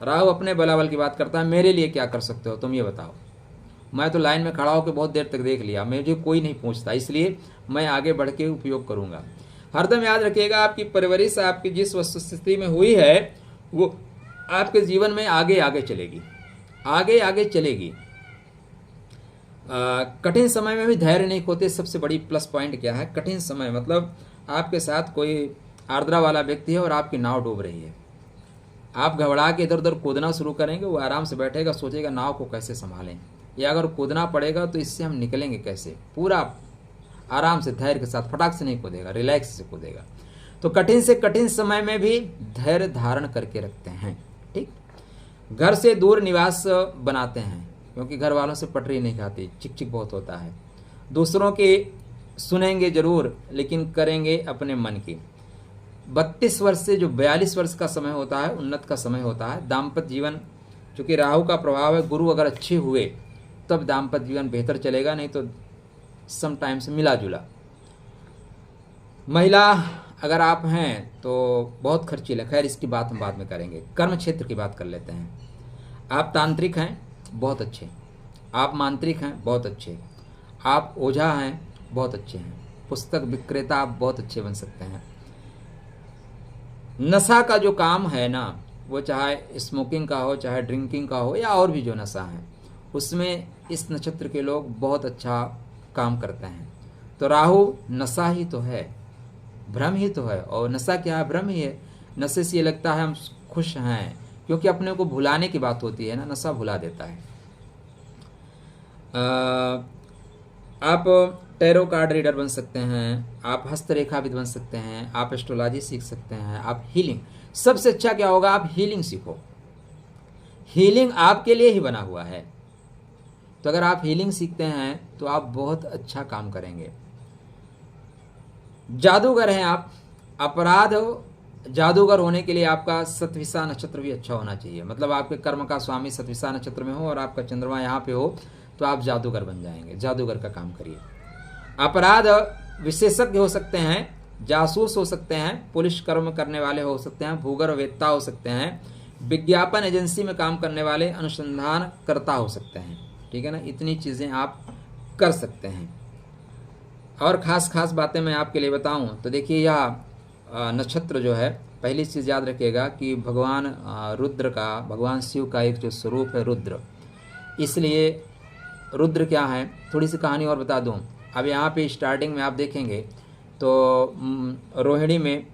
राहु अपने बलाबल की बात करता है। मेरे लिए क्या कर सकते हो तुम ये बताओ, मैं तो लाइन में खड़ा होकर बहुत देर तक देख लिया, मुझे कोई नहीं पूछता, इसलिए मैं आगे बढ़ के उपयोग करूंगा। हरदम याद रखिएगा आपकी परवरिश आपकी जिस वस्तुस्थिति में हुई है वो आपके जीवन में आगे आगे चलेगी, आगे आगे चलेगी। कठिन समय में भी धैर्य नहीं खोते। सबसे बड़ी प्लस पॉइंट क्या है? कठिन समय मतलब आपके साथ कोई आर्द्रा वाला व्यक्ति है और आपकी नाव डूब रही है, आप घबरा के इधर उधर कूदना शुरू करेंगे, वो आराम से बैठेगा, सोचेगा नाव को कैसे संभालें, या अगर कूदना पड़ेगा तो इससे हम निकलेंगे कैसे। पूरा आराम से धैर्य के साथ फटाक से नहीं कूदेगा, रिलैक्स से कूदेगा। तो कठिन से कठिन समय में भी धैर्य धारण करके रखते हैं। ठीक, घर से दूर निवास बनाते हैं, क्योंकि घर वालों से पटरी नहीं खाती, चिक चिक बहुत होता है। दूसरों के सुनेंगे जरूर, लेकिन करेंगे अपने मन की। 32 वर्ष से जो 42 वर्ष का समय होता है उन्नत का समय होता है। दाम्पत्य जीवन, चूंकि राहु का प्रभाव है, गुरु अगर अच्छे हुए तब दाम्पत्य जीवन बेहतर चलेगा, नहीं तो समटाइम्स मिला जुला। महिला अगर आप हैं तो बहुत खर्चीला, खैर इसकी बात हम बाद में करेंगे। कर्म क्षेत्र की बात कर लेते हैं। आप तांत्रिक हैं, बहुत अच्छे। आप मांत्रिक हैं, बहुत अच्छे। आप ओझा हैं, बहुत अच्छे हैं। पुस्तक विक्रेता आप बहुत अच्छे बन सकते हैं। नशा का जो काम है ना, वो चाहे स्मोकिंग का हो, चाहे ड्रिंकिंग का हो, या और भी जो नशा है, उसमें इस नक्षत्र के लोग बहुत अच्छा काम करते हैं। तो राहु नशा ही तो है, भ्रम ही तो है। और नशा क्या है? भ्रम ही है। नशे से ये लगता है हम खुश हैं, क्योंकि अपने को भुलाने की बात होती है ना, नशा भुला देता है। आप टैरो कार्ड रीडर बन सकते हैं, आप हस्तरेखाविद बन सकते हैं, आप एस्ट्रोलॉजी सीख सकते हैं, आप हीलिंग। सबसे अच्छा क्या होगा? आप हीलिंग सीखो। हीलिंग आपके लिए ही बना हुआ है। तो अगर आप हीलिंग सीखते हैं तो आप बहुत अच्छा काम करेंगे। जादूगर हैं आप, अपराध जादूगर होने के लिए आपका सतविसा नक्षत्र भी अच्छा होना चाहिए, मतलब आपके कर्म का स्वामी सतविसा नक्षत्र में हो और आपका चंद्रमा यहाँ पे हो तो आप जादूगर बन जाएंगे। जादूगर का काम करिए। अपराध विशेषज्ञ हो सकते हैं, जासूस हो सकते हैं, पुलिस कर्म करने वाले हो सकते हैं, भूगर्भवेत्ता हो सकते हैं, विज्ञापन एजेंसी में काम करने वाले अनुसंधानकर्ता हो सकते हैं। ठीक है ना, इतनी चीज़ें आप कर सकते हैं। और खास बातें मैं आपके लिए बताऊं तो देखिए, यह नक्षत्र जो है, पहली चीज़ याद रखिएगा कि भगवान रुद्र का, भगवान शिव का एक जो स्वरूप है रुद्र, इसलिए रुद्र क्या है, थोड़ी सी कहानी और बता दूं। अब यहाँ पे स्टार्टिंग में आप देखेंगे तो रोहिणी में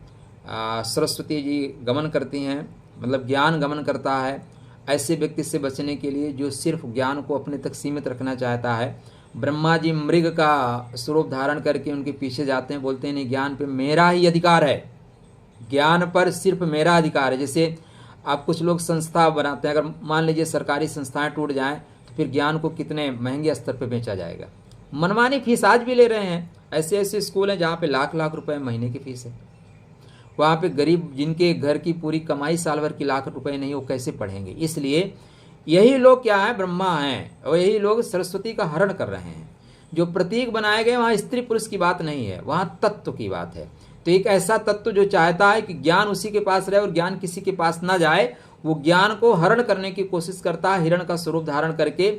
सरस्वती जी गमन करती हैं, मतलब ज्ञान गमन करता है। ऐसे व्यक्ति से बचने के लिए जो सिर्फ ज्ञान को अपने तक सीमित रखना चाहता है, ब्रह्मा जी मृग का स्वरूप धारण करके उनके पीछे जाते हैं, बोलते हैं नहीं, ज्ञान पे मेरा ही अधिकार है, ज्ञान पर सिर्फ मेरा अधिकार है। जैसे आप कुछ लोग संस्था बनाते हैं, अगर मान लीजिए सरकारी संस्थाएं टूट जाएं तो फिर ज्ञान को कितने महंगे स्तर पर बेचा जाएगा। मनमानी फीस आज भी ले रहे हैं। ऐसे ऐसे स्कूल हैं जहाँ पे लाख लाख रुपए महीने की फीस है। वहाँ पे गरीब जिनके घर की पूरी कमाई साल भर की लाख रुपए नहीं, वो कैसे पढ़ेंगे। इसलिए यही लोग क्या है, ब्रह्मा हैं, और यही लोग सरस्वती का हरण कर रहे हैं। जो प्रतीक बनाए गए वहाँ स्त्री पुरुष की बात नहीं है, वहाँ तत्व की बात है। तो एक ऐसा तत्व जो चाहता है कि ज्ञान उसी के पास रहे और ज्ञान किसी के पास ना जाए, वो ज्ञान को हरण करने की कोशिश करता है, हिरण का स्वरूप धारण करके।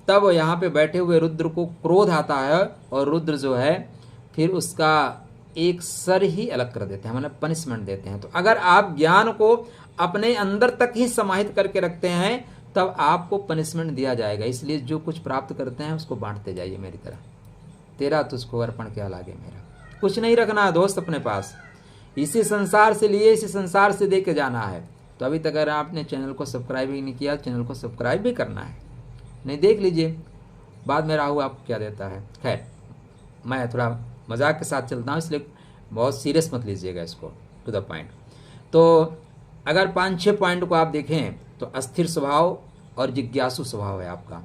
तब यहाँ पे बैठे हुए रुद्र को क्रोध आता है और रुद्र जो है फिर उसका एक सर ही अलग कर देते हैं, मतलब पनिशमेंट देते हैं। तो अगर आप ज्ञान को अपने अंदर तक ही समाहित करके रखते हैं तब आपको पनिशमेंट दिया जाएगा। इसलिए जो कुछ प्राप्त करते हैं उसको बांटते जाइए मेरी तरह। तेरा तुझको अर्पण क्या लागे मेरा। कुछ नहीं रखना है दोस्त अपने पास, इसी संसार से लिए इसी संसार से दे के जाना है। तो अभी तक अगर आपने चैनल को सब्सक्राइब ही नहीं किया, चैनल को सब्सक्राइब भी करना है, नहीं देख लीजिए बाद में राहु आपको क्या देता है। खैर, मैं थोड़ा मजाक के साथ चलता हूँ, इसलिए बहुत सीरियस मत लीजिएगा इसको, टू द पॉइंट। तो अगर 5-6 पॉइंट को आप देखें तो अस्थिर स्वभाव और जिज्ञासु स्वभाव है आपका।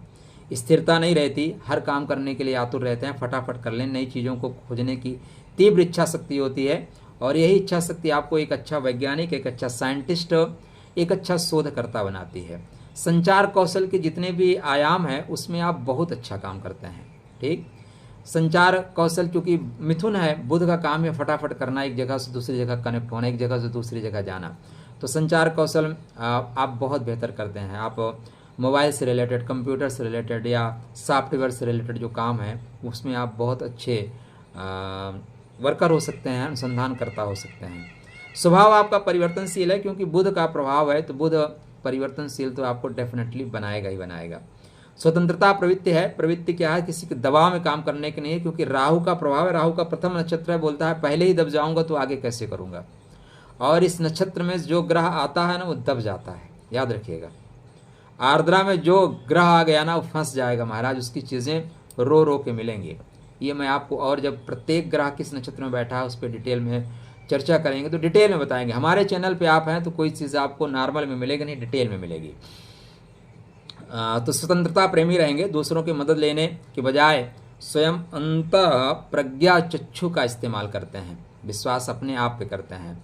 स्थिरता नहीं रहती, हर काम करने के लिए आतुर रहते हैं, फटाफट कर लें, नई चीज़ों को खोजने की तीव्र इच्छा शक्ति होती है। और यही इच्छा शक्ति आपको एक अच्छा वैज्ञानिक, एक अच्छा साइंटिस्ट, एक अच्छा शोधकर्ता बनाती है। संचार कौशल के जितने भी आयाम हैं उसमें आप बहुत अच्छा काम करते हैं। ठीक, संचार कौशल क्योंकि मिथुन है, बुध का काम है फटाफट करना, एक जगह से दूसरी जगह कनेक्ट होना, एक जगह से दूसरी जगह जाना। तो संचार कौशल आप बहुत बेहतर करते हैं। आप मोबाइल से रिलेटेड, कंप्यूटर से रिलेटेड या सॉफ्टवेयर से रिलेटेड जो काम है उसमें आप बहुत अच्छे वर्कर हो सकते हैं, अनुसंधानकर्ता हो सकते हैं। स्वभाव आपका परिवर्तनशील है क्योंकि बुध का प्रभाव है, तो बुध परिवर्तनशील तो आपको डेफिनेटली बनाएगा ही बनाएगा। स्वतंत्रता प्रवृत्ति है। प्रवृत्ति क्या है, किसी के दबाव में काम करने की नहीं है, क्योंकि राहु का प्रभाव है। राहु का प्रथम नक्षत्र है, बोलता है पहले ही दब जाऊंगा तो आगे कैसे करूंगा। और इस नक्षत्र में जो ग्रह आता है ना वो दब जाता है, याद रखिएगा। आर्द्रा में जो ग्रह आ गया ना वो फंस जाएगा महाराज, उसकी चीज़ें रो रो के मिलेंगी। ये मैं आपको, और जब प्रत्येक ग्रह किस नक्षत्र में बैठा है उस पर डिटेल में चर्चा करेंगे तो डिटेल में बताएंगे। हमारे चैनल पे आप हैं तो कोई चीज़ आपको नॉर्मल में मिलेगी नहीं, डिटेल में मिलेगी। तो स्वतंत्रता प्रेमी रहेंगे, दूसरों की मदद लेने के बजाय स्वयं अंतः प्रज्ञा चक्षु का इस्तेमाल करते हैं, विश्वास अपने आप पे करते हैं।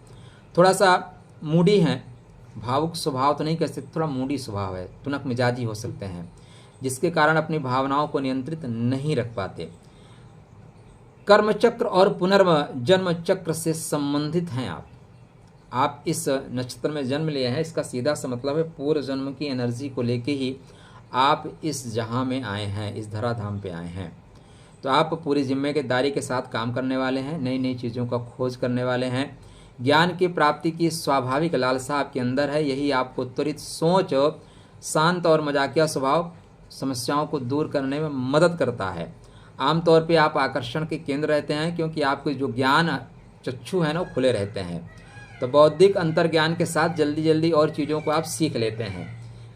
थोड़ा सा मूडी हैं, भावुक स्वभाव तो नहीं कह सकते, थोड़ा मूडी स्वभाव है, तुनक मिजाजी हो सकते हैं, जिसके कारण अपनी भावनाओं को नियंत्रित नहीं रख पाते। कर्म चक्र और पुनर्जन्म चक्र से संबंधित हैं आप इस नक्षत्र में जन्म लिए हैं, इसका सीधा सा मतलब है पूर्व जन्म की एनर्जी को लेके ही आप इस जहां में आए हैं, इस धराधाम पे आए हैं। तो आप पूरी जिम्मेदारी के साथ काम करने वाले हैं, नई नई चीज़ों का खोज करने वाले हैं। ज्ञान की प्राप्ति की स्वाभाविक लालसा आपके अंदर है, यही आपको त्वरित सोच, शांत और मजाकिया स्वभाव समस्याओं को दूर करने में मदद करता है। आमतौर पे आप आकर्षण के केंद्र रहते हैं क्योंकि आपके जो ज्ञान चक्षु हैं ना वो खुले रहते हैं। तो बौद्धिक अंतर्ज्ञान के साथ जल्दी जल्दी और चीज़ों को आप सीख लेते हैं।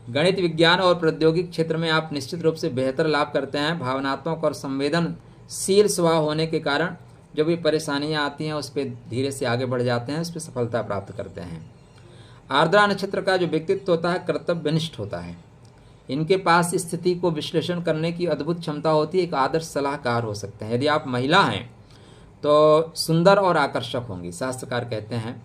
गणित, विज्ञान और प्रौद्योगिक क्षेत्र में आप निश्चित रूप से बेहतर लाभ करते हैं। भावनात्मक और संवेदनशील स्वभाव होने के कारण जो भी परेशानियां आती हैं उस पर धीरे से आगे बढ़ जाते हैं, उस पर सफलता प्राप्त करते हैं। आर्द्रा नक्षत्र का जो व्यक्तित्व होता है कर्तव्यनिष्ठ होता है। इनके पास स्थिति को विश्लेषण करने की अद्भुत क्षमता होती है, एक आदर्श सलाहकार हो सकते हैं। यदि आप महिला हैं तो सुंदर और आकर्षक होंगी, शास्त्रकार कहते हैं।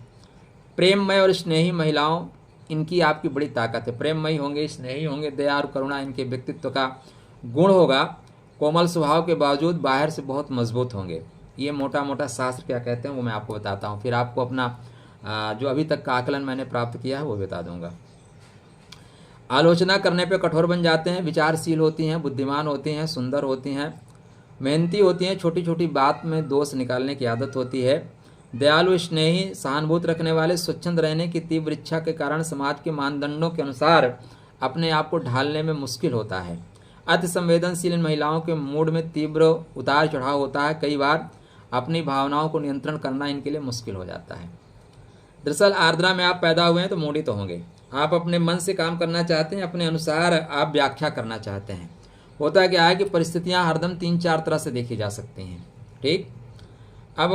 प्रेममय और स्नेही महिलाओं, इनकी आपकी बड़ी ताकत है। प्रेममयी होंगे, स्नेही होंगे, दया और करुणा इनके व्यक्तित्व का गुण होगा। कोमल स्वभाव के बावजूद बाहर से बहुत मजबूत होंगे। ये मोटा मोटा शास्त्र क्या कहते हैं वो मैं आपको बताता हूँ, फिर आपको अपना जो अभी तक का आकलन मैंने प्राप्त किया है वो बता दूंगा। आलोचना करने पे कठोर बन जाते हैं, विचारशील होती हैं, बुद्धिमान होती हैं, सुंदर होती हैं, मेहनती होती हैं, छोटी छोटी बात में दोष निकालने की आदत होती है। दयालु, स्नेही, सहानुभूति रखने वाले, स्वच्छंद रहने की तीव्र इच्छा के कारण समाज के मानदंडों के अनुसार अपने आप को ढालने में मुश्किल होता है। अति संवेदनशील इन महिलाओं के मूड में तीव्र उतार चढ़ाव होता है। कई बार अपनी भावनाओं को नियंत्रण करना इनके लिए मुश्किल हो जाता है। दरअसल आर्द्रा में आप पैदा हुए हैं तो मूडी तो होंगे। आप अपने मन से काम करना चाहते हैं, अपने अनुसार आप व्याख्या करना चाहते हैं। होता क्या है कि परिस्थितियां हरदम 3-4 तरह से देखी जा सकती हैं। ठीक, अब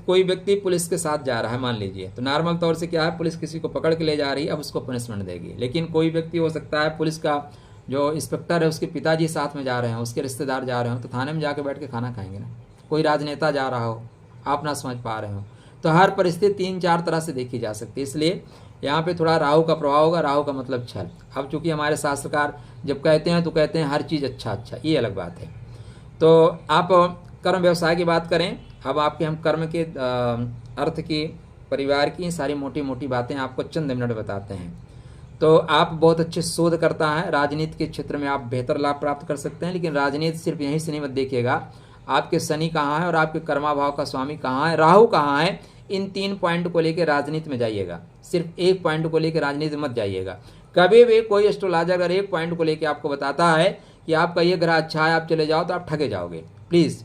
कोई व्यक्ति पुलिस के साथ जा रहा है मान लीजिए, तो नॉर्मल तौर से क्या है, पुलिस किसी को पकड़ के ले जा रही है, अब उसको पनिशमेंट देगी। लेकिन कोई व्यक्ति हो सकता है, पुलिस का जो इंस्पेक्टर है उसके पिताजी साथ में जा रहे हैं, उसके रिश्तेदार जा रहे हो, तो थाने में जाके बैठ के खाना खाएंगे ना। कोई राजनेता जा रहा हो, आप ना समझ पा रहे हो, तो हर परिस्थिति 3-4 तरह से देखी जा सकती है। इसलिए यहाँ पे थोड़ा राहु का प्रभाव होगा। राहु का मतलब छल। अब चूंकि हमारे शास्त्रकार जब कहते हैं तो कहते हैं हर चीज़ अच्छा अच्छा, ये अलग बात है। तो आप कर्म व्यवसाय की बात करें, अब आपके हम कर्म के अर्थ की, परिवार की सारी मोटी मोटी बातें आपको चंद मिनट बताते हैं। तो आप बहुत अच्छे शोधकर्ता हैं, राजनीति के क्षेत्र में आप बेहतर लाभ प्राप्त कर सकते हैं। लेकिन राजनीति सिर्फ यहीं से नहीं मत देखिएगा, आपके शनि कहाँ है और आपके कर्माभाव का स्वामी कहाँ है, राहु कहाँ है, इन 3 पॉइंट को लेकर राजनीति में जाइएगा। सिर्फ एक पॉइंट को लेकर राजनीति मत जाइएगा। कभी भी कोई एस्ट्रोलॉजर अगर एक पॉइंट को लेकर आपको बताता है कि आपका ये ग्रह अच्छा है, आप चले जाओ, तो आप ठगे जाओगे। प्लीज़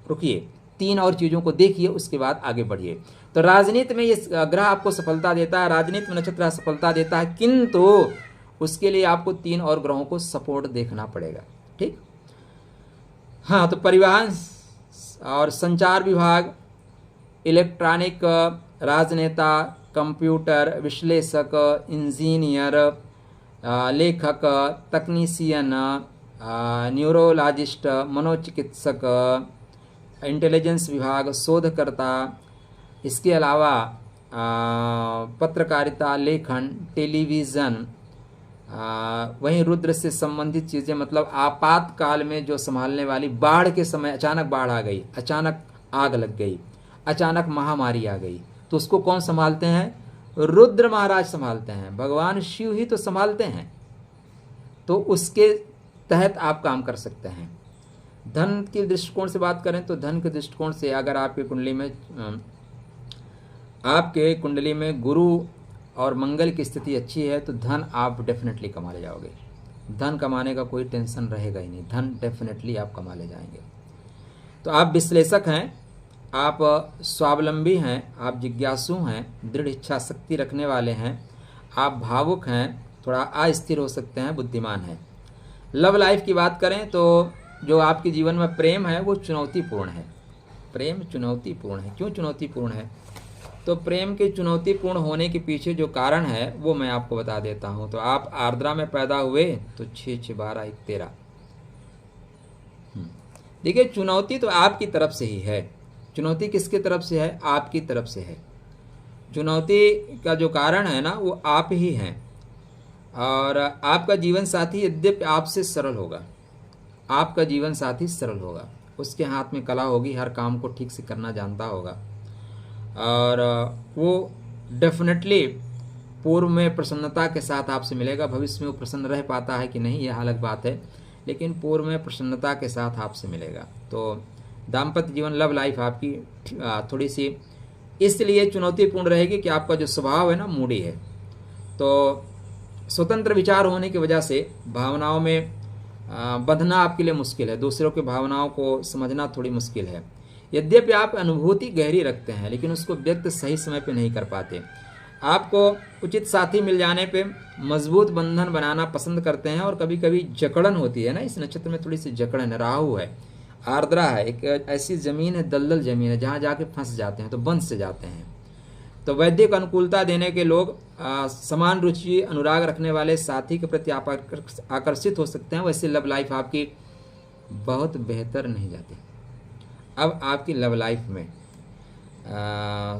रुकिए, 3 और चीज़ों को देखिए, उसके बाद आगे बढ़िए। तो राजनीति में ये ग्रह आपको सफलता देता है, राजनीति में नक्षत्र सफलता देता है, किंतु उसके लिए आपको 3 और ग्रहों को सपोर्ट देखना पड़ेगा। ठीक, हाँ, तो परिवहन और संचार विभाग, इलेक्ट्रॉनिक, राजनेता, कंप्यूटर विश्लेषक, इंजीनियर, लेखक, तकनीशियन, न्यूरोलॉजिस्ट, मनोचिकित्सक, इंटेलिजेंस विभाग, शोधकर्ता, इसके अलावा पत्रकारिता, लेखन, टेलीविज़न, वहीं रुद्र से संबंधित चीज़ें, मतलब आपातकाल में जो संभालने वाली, बाढ़ के समय अचानक बाढ़ आ गई, अचानक आग लग गई, अचानक महामारी आ गई, तो उसको कौन संभालते हैं? रुद्र महाराज संभालते हैं, भगवान शिव ही तो संभालते हैं। तो उसके तहत आप काम कर सकते हैं। धन के दृष्टिकोण से बात करें तो धन के दृष्टिकोण से अगर आपके कुंडली में गुरु और मंगल की स्थिति अच्छी है तो धन आप डेफिनेटली कमा ले जाओगे। धन कमाने का कोई टेंशन रहेगा ही नहीं, धन डेफिनेटली आप कमा ले जाएंगे। तो आप विश्लेषक हैं, आप स्वावलंबी हैं, आप जिज्ञासु हैं, दृढ़ इच्छा शक्ति रखने वाले हैं, आप भावुक हैं, थोड़ा अस्थिर हो सकते हैं, बुद्धिमान हैं। लव लाइफ की बात करें तो जो आपके जीवन में प्रेम है वो चुनौतीपूर्ण है। प्रेम चुनौतीपूर्ण है। क्यों चुनौतीपूर्ण है? तो प्रेम के चुनौतीपूर्ण होने के पीछे जो कारण है वो मैं आपको बता देता हूँ। तो आप आर्द्रा में पैदा हुए तो 6-6-12-1-13। देखिए, चुनौती तो आपकी तरफ से ही है। चुनौती किसकी तरफ से है? आपकी तरफ से है। चुनौती का जो कारण है ना वो आप ही हैं। और आपका जीवन साथी यद्यपि आपसे सरल होगा, आपका जीवन साथी सरल होगा, उसके हाथ में कला होगी, हर काम को ठीक से करना जानता होगा, और वो डेफिनेटली पूर्व में प्रसन्नता के साथ आपसे मिलेगा। भविष्य में वो प्रसन्न रह पाता है कि नहीं यह अलग बात है, लेकिन पूर्व में प्रसन्नता के साथ आपसे मिलेगा। तो दाम्पत्य जीवन, लव लाइफ आपकी थोड़ी सी इसलिए चुनौतीपूर्ण रहेगी कि आपका जो स्वभाव है ना मूडी है। तो स्वतंत्र विचार होने की वजह से भावनाओं में बंधना आपके लिए मुश्किल है, दूसरों की भावनाओं को समझना थोड़ी मुश्किल है। यद्यपि आप अनुभूति गहरी रखते हैं लेकिन उसको व्यक्त सही समय पे नहीं कर पाते। आपको उचित साथी मिल जाने पे मजबूत बंधन बनाना पसंद करते हैं, और कभी कभी जकड़न होती है ना, इस नक्षत्र में थोड़ी सी जकड़न है। राहु है, आर्द्रा है, एक ऐसी ज़मीन है, दलदल ज़मीन है, जहाँ जाके फंस जाते हैं तो बंध से जाते हैं। तो वैदिक अनुकूलता देने के लोग समान रुचि अनुराग रखने वाले साथी के प्रति आप आकर्षित हो सकते हैं। वैसे लव लाइफ आपकी बहुत बेहतर नहीं जाती। अब आपकी लव लाइफ में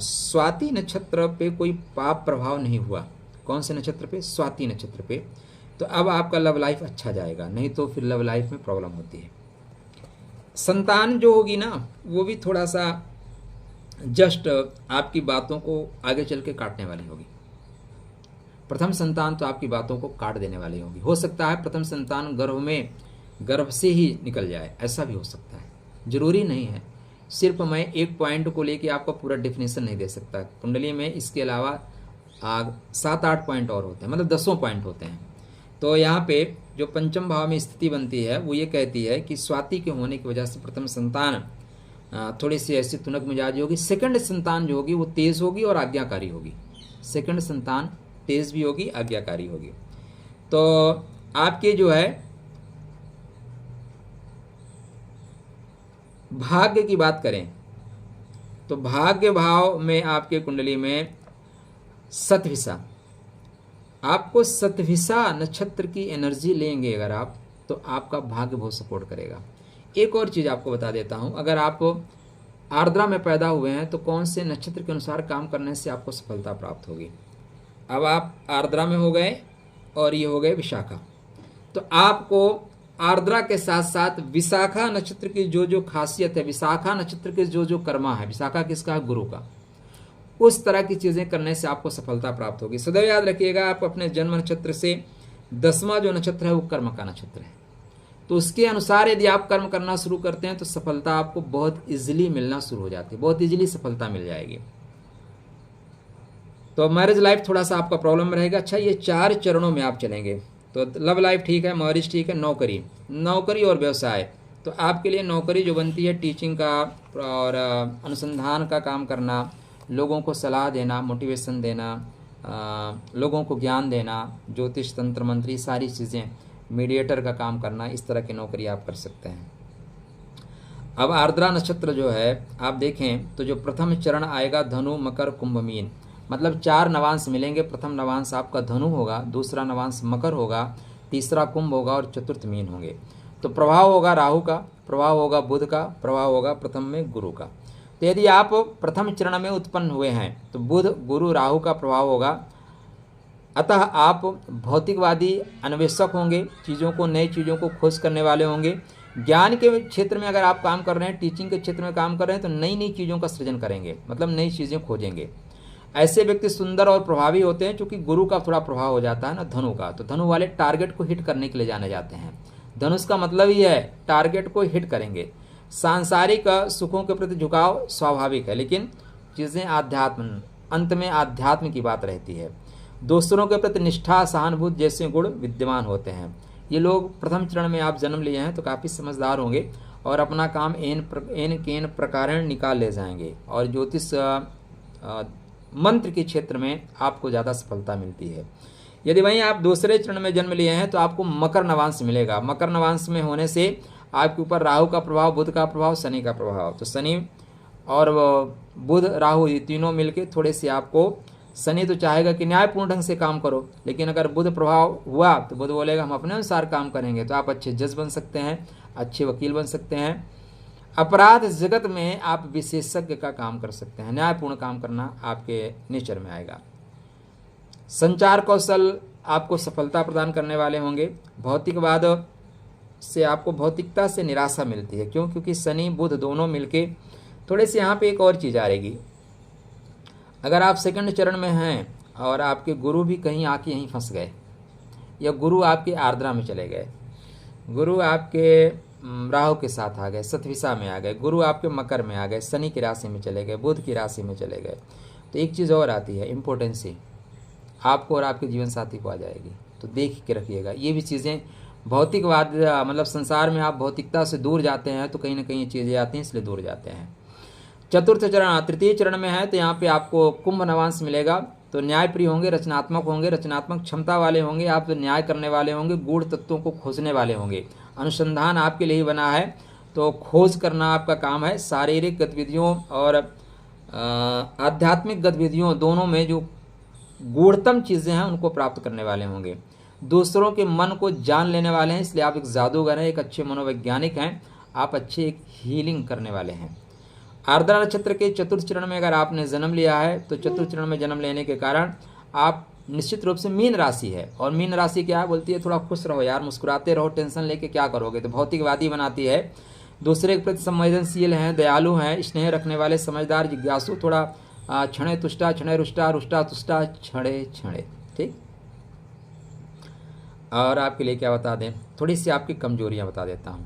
स्वाति नक्षत्र पे कोई पाप प्रभाव नहीं हुआ। कौन से नक्षत्र पे? स्वाति नक्षत्र पे। तो अब आपका लव लाइफ अच्छा जाएगा, नहीं तो फिर लव लाइफ में प्रॉब्लम होती है। संतान जो होगी ना, वो भी थोड़ा सा जस्ट आपकी बातों को आगे चल के काटने वाली होगी। प्रथम संतान तो आपकी बातों को काट देने वाली होगी। हो सकता है प्रथम संतान गर्भ से ही निकल जाए, ऐसा भी हो सकता है, जरूरी नहीं है। सिर्फ मैं एक पॉइंट को लेके आपको पूरा डेफिनेशन नहीं दे सकता। कुंडली में इसके अलावा 7-8 पॉइंट और होते हैं, मतलब 10 पॉइंट होते हैं। तो यहाँ पे जो पंचम भाव में स्थिति बनती है वो ये कहती है कि स्वाति के होने की वजह से प्रथम संतान थोड़ी सी ऐसी तुनक मिजाजी होगी। सेकंड संतान जो होगी वो तेज होगी और आज्ञाकारी होगी। सेकंड संतान तेज भी होगी, आज्ञाकारी होगी। तो आपके जो है भाग्य की बात करें तो भाग्य भाव में आपके कुंडली में सतभिषा, आपको सतभिषा नक्षत्र की एनर्जी लेंगे अगर आप, तो आपका भाग्य बहुत सपोर्ट करेगा। एक और चीज़ आपको बता देता हूं, अगर आप आर्द्रा में पैदा हुए हैं तो कौन से नक्षत्र के अनुसार काम करने से आपको सफलता प्राप्त होगी। अब आप आर्द्रा में हो गए और ये हो गए विशाखा, तो आपको आर्द्रा के साथ साथ विशाखा नक्षत्र की जो जो खासियत है, विशाखा नक्षत्र के जो जो कर्मा है, विशाखा किसका है? गुरु का, उस तरह की चीज़ें करने से आपको सफलता प्राप्त होगी। सदैव याद रखिएगा, आप अपने जन्म नक्षत्र से 10वां जो नक्षत्र है वो कर्म का नक्षत्र है, तो उसके अनुसार यदि आप कर्म करना शुरू करते हैं तो सफलता आपको बहुत इजीली मिलना शुरू हो जाती है, बहुत इजीली सफलता मिल जाएगी। तो मैरिज लाइफ थोड़ा सा आपका प्रॉब्लम रहेगा। अच्छा, ये 4 चरणों में आप चलेंगे। तो लव लाइफ ठीक है, मैरिज ठीक है, नौकरी और व्यवसाय। तो आपके लिए नौकरी जो बनती है टीचिंग का और अनुसंधान का काम करना, लोगों को सलाह देना, मोटिवेशन देना, लोगों को ज्ञान देना, ज्योतिष तंत्र मंत्री सारी चीज़ें, मीडिएटर का काम करना, इस तरह की नौकरी आप कर सकते हैं। अब आर्द्रा नक्षत्र जो है आप देखें तो जो प्रथम चरण आएगा धनु मकर कुंभ मीन, मतलब 4 नवांश मिलेंगे। प्रथम नवांश आपका धनु होगा, दूसरा नवांश मकर होगा, तीसरा कुंभ होगा और चतुर्थ मीन होंगे। तो प्रभाव होगा राहु का, प्रभाव होगा बुध का, प्रभाव होगा प्रथम में गुरु का। तो यदि आप प्रथम चरण में उत्पन्न हुए हैं तो बुध गुरु राहु का प्रभाव होगा। अतः आप भौतिकवादी अन्वेषक होंगे, चीज़ों को, नई चीज़ों को खोज करने वाले होंगे। ज्ञान के क्षेत्र में अगर आप काम कर रहे हैं, टीचिंग के क्षेत्र में काम कर रहे हैं, तो नई नई चीज़ों का सृजन करेंगे, मतलब नई चीज़ें खोजेंगे। ऐसे व्यक्ति सुंदर और प्रभावी होते हैं, क्योंकि गुरु का थोड़ा प्रभाव हो जाता है ना धनु का, तो धनु वाले टारगेट को हिट करने के लिए जाने जाते हैं। धनुष का मतलब ही है टारगेट को हिट करेंगे। सांसारिक सुखों के प्रति झुकाव स्वाभाविक है, लेकिन चीज़ें आध्यात्म, अंत में आध्यात्म की बात रहती है। दूसरों के प्रति निष्ठा, सहानुभूति जैसे गुण विद्यमान होते हैं। ये लोग प्रथम चरण में आप जन्म लिए हैं तो काफ़ी समझदार होंगे और अपना काम एन केन प्रकारेण निकाल ले जाएंगे, और ज्योतिष मंत्र के क्षेत्र में आपको ज़्यादा सफलता मिलती है। यदि वहीं आप दूसरे चरण में जन्म लिए हैं तो आपको मकर नवांश मिलेगा। मकर नवांश में होने से आपके ऊपर राहु का प्रभाव, बुध का प्रभाव, शनि का प्रभाव। तो शनि और बुध राहु ये तीनों मिलके थोड़े से आपको, शनि तो चाहेगा कि न्यायपूर्ण ढंग से काम करो, लेकिन अगर बुध प्रभाव हुआ तो बुध बोलेगा हम अपने अनुसार काम करेंगे, तो आप अच्छे जज बन सकते हैं, अच्छे वकील बन सकते हैं। अपराध जगत में आप विशेषज्ञ का काम कर सकते हैं, न्यायपूर्ण काम करना आपके नेचर में आएगा। संचार कौशल आपको सफलता प्रदान करने वाले होंगे। भौतिकवाद से आपको भौतिकता से निराशा मिलती है, क्यों? क्योंकि शनि बुध दोनों मिलके थोड़े से यहाँ पे एक और चीज़ आ रहेगी। अगर आप सेकंड चरण में हैं और आपके गुरु भी कहीं आके यहीं फंस गए, या गुरु आपके आर्द्रा में चले गए, गुरु आपके राहु के साथ आ गए, सतभिषा में आ गए, गुरु आपके मकर में आ गए, शनि की राशि में चले गए, बुध की राशि में चले गए, तो एक चीज़ और आती है इम्पोर्टेंसी, आपको और आपके जीवन साथी को आ जाएगी। तो देख के रखिएगा, ये भी चीज़ें भौतिकवाद, मतलब संसार में आप भौतिकता से दूर जाते हैं तो कहीं ना कहीं ये चीज़ें आती हैं, इसलिए दूर जाते हैं। चतुर्थ चरण, तृतीय चरण में है तो यहाँ पे आपको कुंभ नवांश मिलेगा। तो न्यायप्रिय होंगे, रचनात्मक होंगे, रचनात्मक क्षमता वाले होंगे, आप न्याय करने वाले होंगे, गूढ़ तत्वों को खोजने वाले होंगे। अनुसंधान आपके लिए ही बना है, तो खोज करना आपका काम है। शारीरिक गतिविधियों और आध्यात्मिक गतिविधियों दोनों में जो गूढ़तम चीज़ें हैं उनको प्राप्त करने वाले होंगे। दूसरों के मन को जान लेने वाले हैं, इसलिए आप एक जादूगर हैं, एक अच्छे मनोवैज्ञानिक हैं, आप अच्छे एक हीलिंग करने वाले हैं। आर्द्रा नक्षत्र के चतुर्थ चरण में अगर आपने जन्म लिया है तो चतुर्थ चरण में जन्म लेने के कारण आप निश्चित रूप से मीन राशि है। और मीन राशि क्या है, बोलती है थोड़ा खुश रहो यार, मुस्कुराते रहो, टेंशन लेके क्या करोगे, तो भौतिकवादी बनाती है। दूसरे के प्रति संवेदनशील हैं, दयालु हैं, स्नेह रखने वाले, समझदार, जिज्ञासु, थोड़ा क्षणे तुष्टा, क्षणे रुष्टा, रुष्टा तुष्टा, क्षणे क्षणे। ठीक। और आपके लिए क्या बता दें, थोड़ी सी आपकी कमजोरियां बता देता हूँ।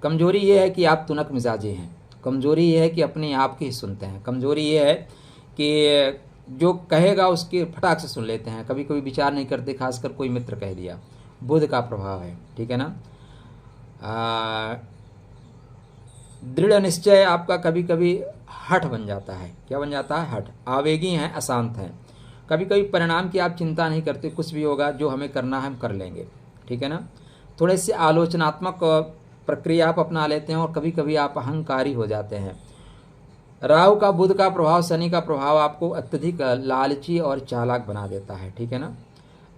कमजोरी ये है कि आप तुनक मिजाजी हैं। कमजोरी ये है कि अपने आप की ही सुनते हैं। कमजोरी ये है कि जो कहेगा उसके फटाक से सुन लेते हैं, कभी कभी विचार नहीं करते, खासकर कोई मित्र कह दिया। बुध का प्रभाव है, ठीक है ना। दृढ़ निश्चय आपका कभी कभी हठ बन जाता है। क्या बन जाता है? हठ। आवेगी हैं, अशांत हैं। कभी कभी परिणाम की आप चिंता नहीं करते, कुछ भी होगा जो हमें करना है हम कर लेंगे, ठीक है ना। थोड़े से आलोचनात्मक प्रक्रिया आप अपना लेते हैं और कभी कभी आप अहंकारी हो जाते हैं। राहु का, बुध का प्रभाव, शनि का प्रभाव आपको अत्यधिक लालची और चालाक बना देता है, ठीक है ना।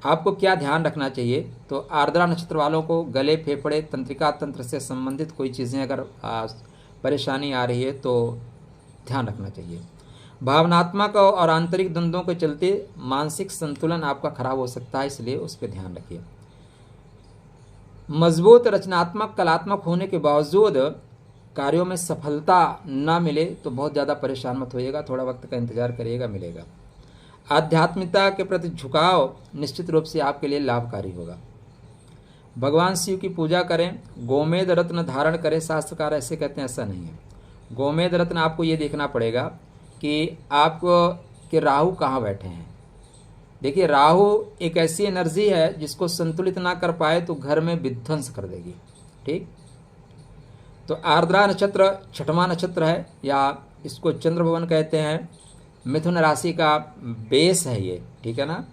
आपको क्या ध्यान रखना चाहिए, तो आर्द्रा नक्षत्र वालों को गले, फेफड़े, तंत्रिका तंत्र से संबंधित कोई चीज़ें अगर परेशानी आ रही है तो ध्यान रखना चाहिए। भावनात्मक और आंतरिक द्वंद्वों के चलते मानसिक संतुलन आपका खराब हो सकता है, इसलिए उस पर ध्यान रखिए। मजबूत, रचनात्मक, कलात्मक होने के बावजूद कार्यों में सफलता ना मिले तो बहुत ज़्यादा परेशान मत होइएगा, थोड़ा वक्त का इंतजार करिएगा, मिलेगा। आध्यात्मिकता के प्रति झुकाव निश्चित रूप से आपके लिए लाभकारी होगा। भगवान शिव की पूजा करें, गोमेद रत्न धारण करें। शास्त्रकार ऐसे कहते हैं, ऐसा नहीं है। गोमेद रत्न आपको ये देखना पड़ेगा कि आपको कि राहु कहाँ बैठे हैं। देखिए, राहु एक ऐसी एनर्जी है जिसको संतुलित ना कर पाए तो घर में विध्वंस कर देगी, ठीक। तो आर्द्रा नक्षत्र छठवां नक्षत्र है, या इसको चंद्र भवन कहते हैं। मिथुन राशि का बेस है ये, ठीक है ना।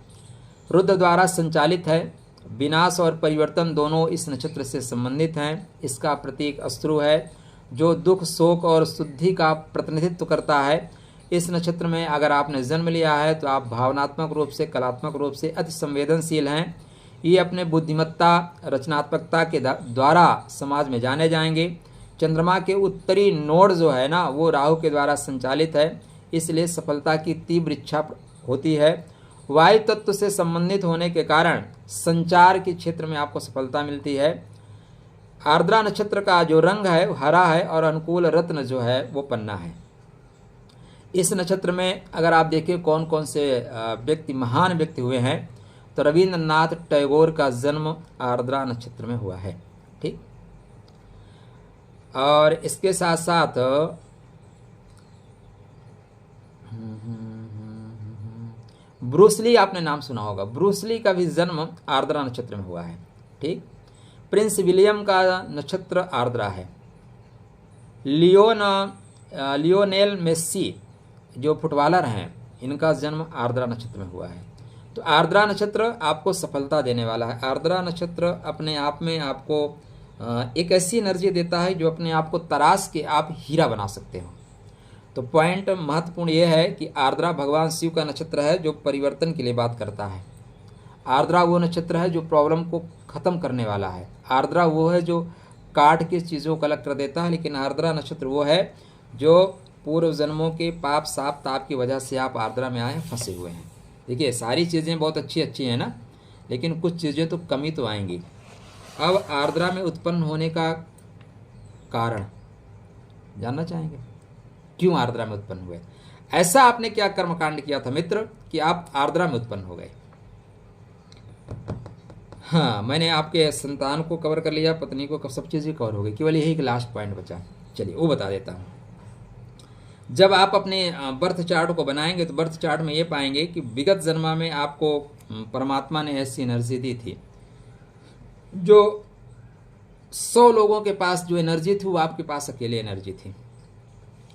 रुद्र द्वारा संचालित है। विनाश और परिवर्तन दोनों इस नक्षत्र से संबंधित हैं। इसका प्रतीक अश्रु है जो दुख, शोक और शुद्धि का प्रतिनिधित्व करता है। इस नक्षत्र में अगर आपने जन्म लिया है तो आप भावनात्मक रूप से, कलात्मक रूप से अति संवेदनशील हैं। ये अपने बुद्धिमत्ता, रचनात्मकता के द्वारा समाज में जाने जाएंगे। चंद्रमा के उत्तरी नोड जो है ना, वो राहु के द्वारा संचालित है, इसलिए सफलता की तीव्र इच्छा होती है। वायु तत्व से संबंधित होने के कारण संचार के क्षेत्र में आपको सफलता मिलती है। आर्द्रा नक्षत्र का जो रंग है वो हरा है और अनुकूल रत्न जो है वो पन्ना है। इस नक्षत्र में अगर आप देखें कौन कौन से व्यक्ति, महान व्यक्ति हुए हैं, तो रविंद्रनाथ टैगोर का जन्म आर्द्रा नक्षत्र में हुआ है, ठीक। और इसके साथ साथ ब्रूस ली, आपने नाम सुना होगा, ब्रूस ली का भी जन्म आर्द्रा नक्षत्र में हुआ है, ठीक। प्रिंस विलियम का नक्षत्र आर्द्रा है। लियोनेल मेस्सी जो फुटबॉलर हैं, इनका जन्म आर्द्रा नक्षत्र में हुआ है। तो आर्द्रा नक्षत्र आपको सफलता देने वाला है। आर्द्रा नक्षत्र अपने आप में आपको एक ऐसी एनर्जी देता है जो अपने आप को तराश के आप हीरा बना सकते हो। तो पॉइंट महत्वपूर्ण यह है कि आर्द्रा भगवान शिव का नक्षत्र है जो परिवर्तन के लिए बात करता है। आर्द्रा वो नक्षत्र है जो प्रॉब्लम को ख़त्म करने वाला है। आर्द्रा वो है जो काट के चीज़ों को अलग कर देता है, लेकिन आर्द्रा नक्षत्र वो है जो पूर्व जन्मों के पाप, साप, ताप की वजह से आप आर्द्रा में आए फंसे हुए हैं। देखिए, सारी चीज़ें बहुत अच्छी अच्छी हैं ना, लेकिन कुछ चीज़ें तो कमी तो आएंगी। अब आर्द्रा में उत्पन्न होने का कारण जानना चाहेंगे, क्यों आर्द्रा में उत्पन्न हुए? ऐसा आपने क्या कर्मकांड किया था मित्र कि आप आर्द्रा में उत्पन्न हो गए? हाँ, मैंने आपके संतान को कवर कर लिया, पत्नी को, सब चीज़ें कवर हो गई, केवल यही एक लास्ट पॉइंट बचा। चलिए वो बता देता हूँ। जब आप अपने बर्थ चार्ट को बनाएंगे तो बर्थ चार्ट में ये पाएंगे कि विगत जन्मा में आपको परमात्मा ने ऐसी एनर्जी दी थी जो 100 लोगों के पास जो एनर्जी थी वो आपके पास अकेले एनर्जी थी।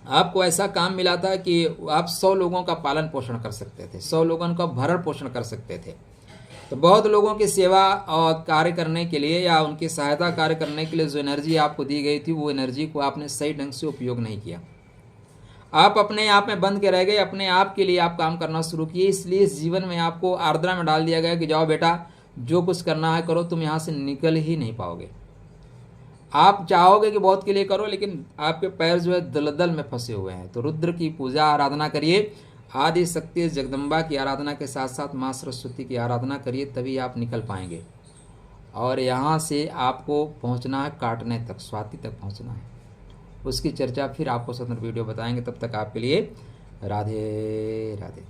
आपको ऐसा काम मिला था कि आप 100 लोगों का पालन पोषण कर सकते थे, 100 लोगों का भरण पोषण कर सकते थे। तो बहुत लोगों की सेवा और कार्य करने के लिए या उनकी सहायता कार्य करने के लिए जो एनर्जी आपको दी गई थी, वो एनर्जी को आपने सही ढंग से उपयोग नहीं किया। आप अपने आप में बंद के रह गए, अपने आप के लिए आप काम करना शुरू किए, इसलिए इस जीवन में आपको आर्द्रा में डाल दिया गया कि जाओ बेटा जो कुछ करना है करो, तुम यहाँ से निकल ही नहीं पाओगे। आप चाहोगे कि बहुत के लिए करो, लेकिन आपके पैर जो है दलदल में फंसे हुए हैं। तो रुद्र की पूजा आराधना करिए, आदि शक्ति जगदम्बा की आराधना के साथ साथ माँ सरस्वती की आराधना करिए, तभी आप निकल पाएंगे। और यहाँ से आपको पहुँचना है काटने तक, स्वाति तक पहुँचना है। उसकी चर्चा फिर आपको स्वतंत्र वीडियो बताएंगे। तब तक आपके लिए राधे राधे।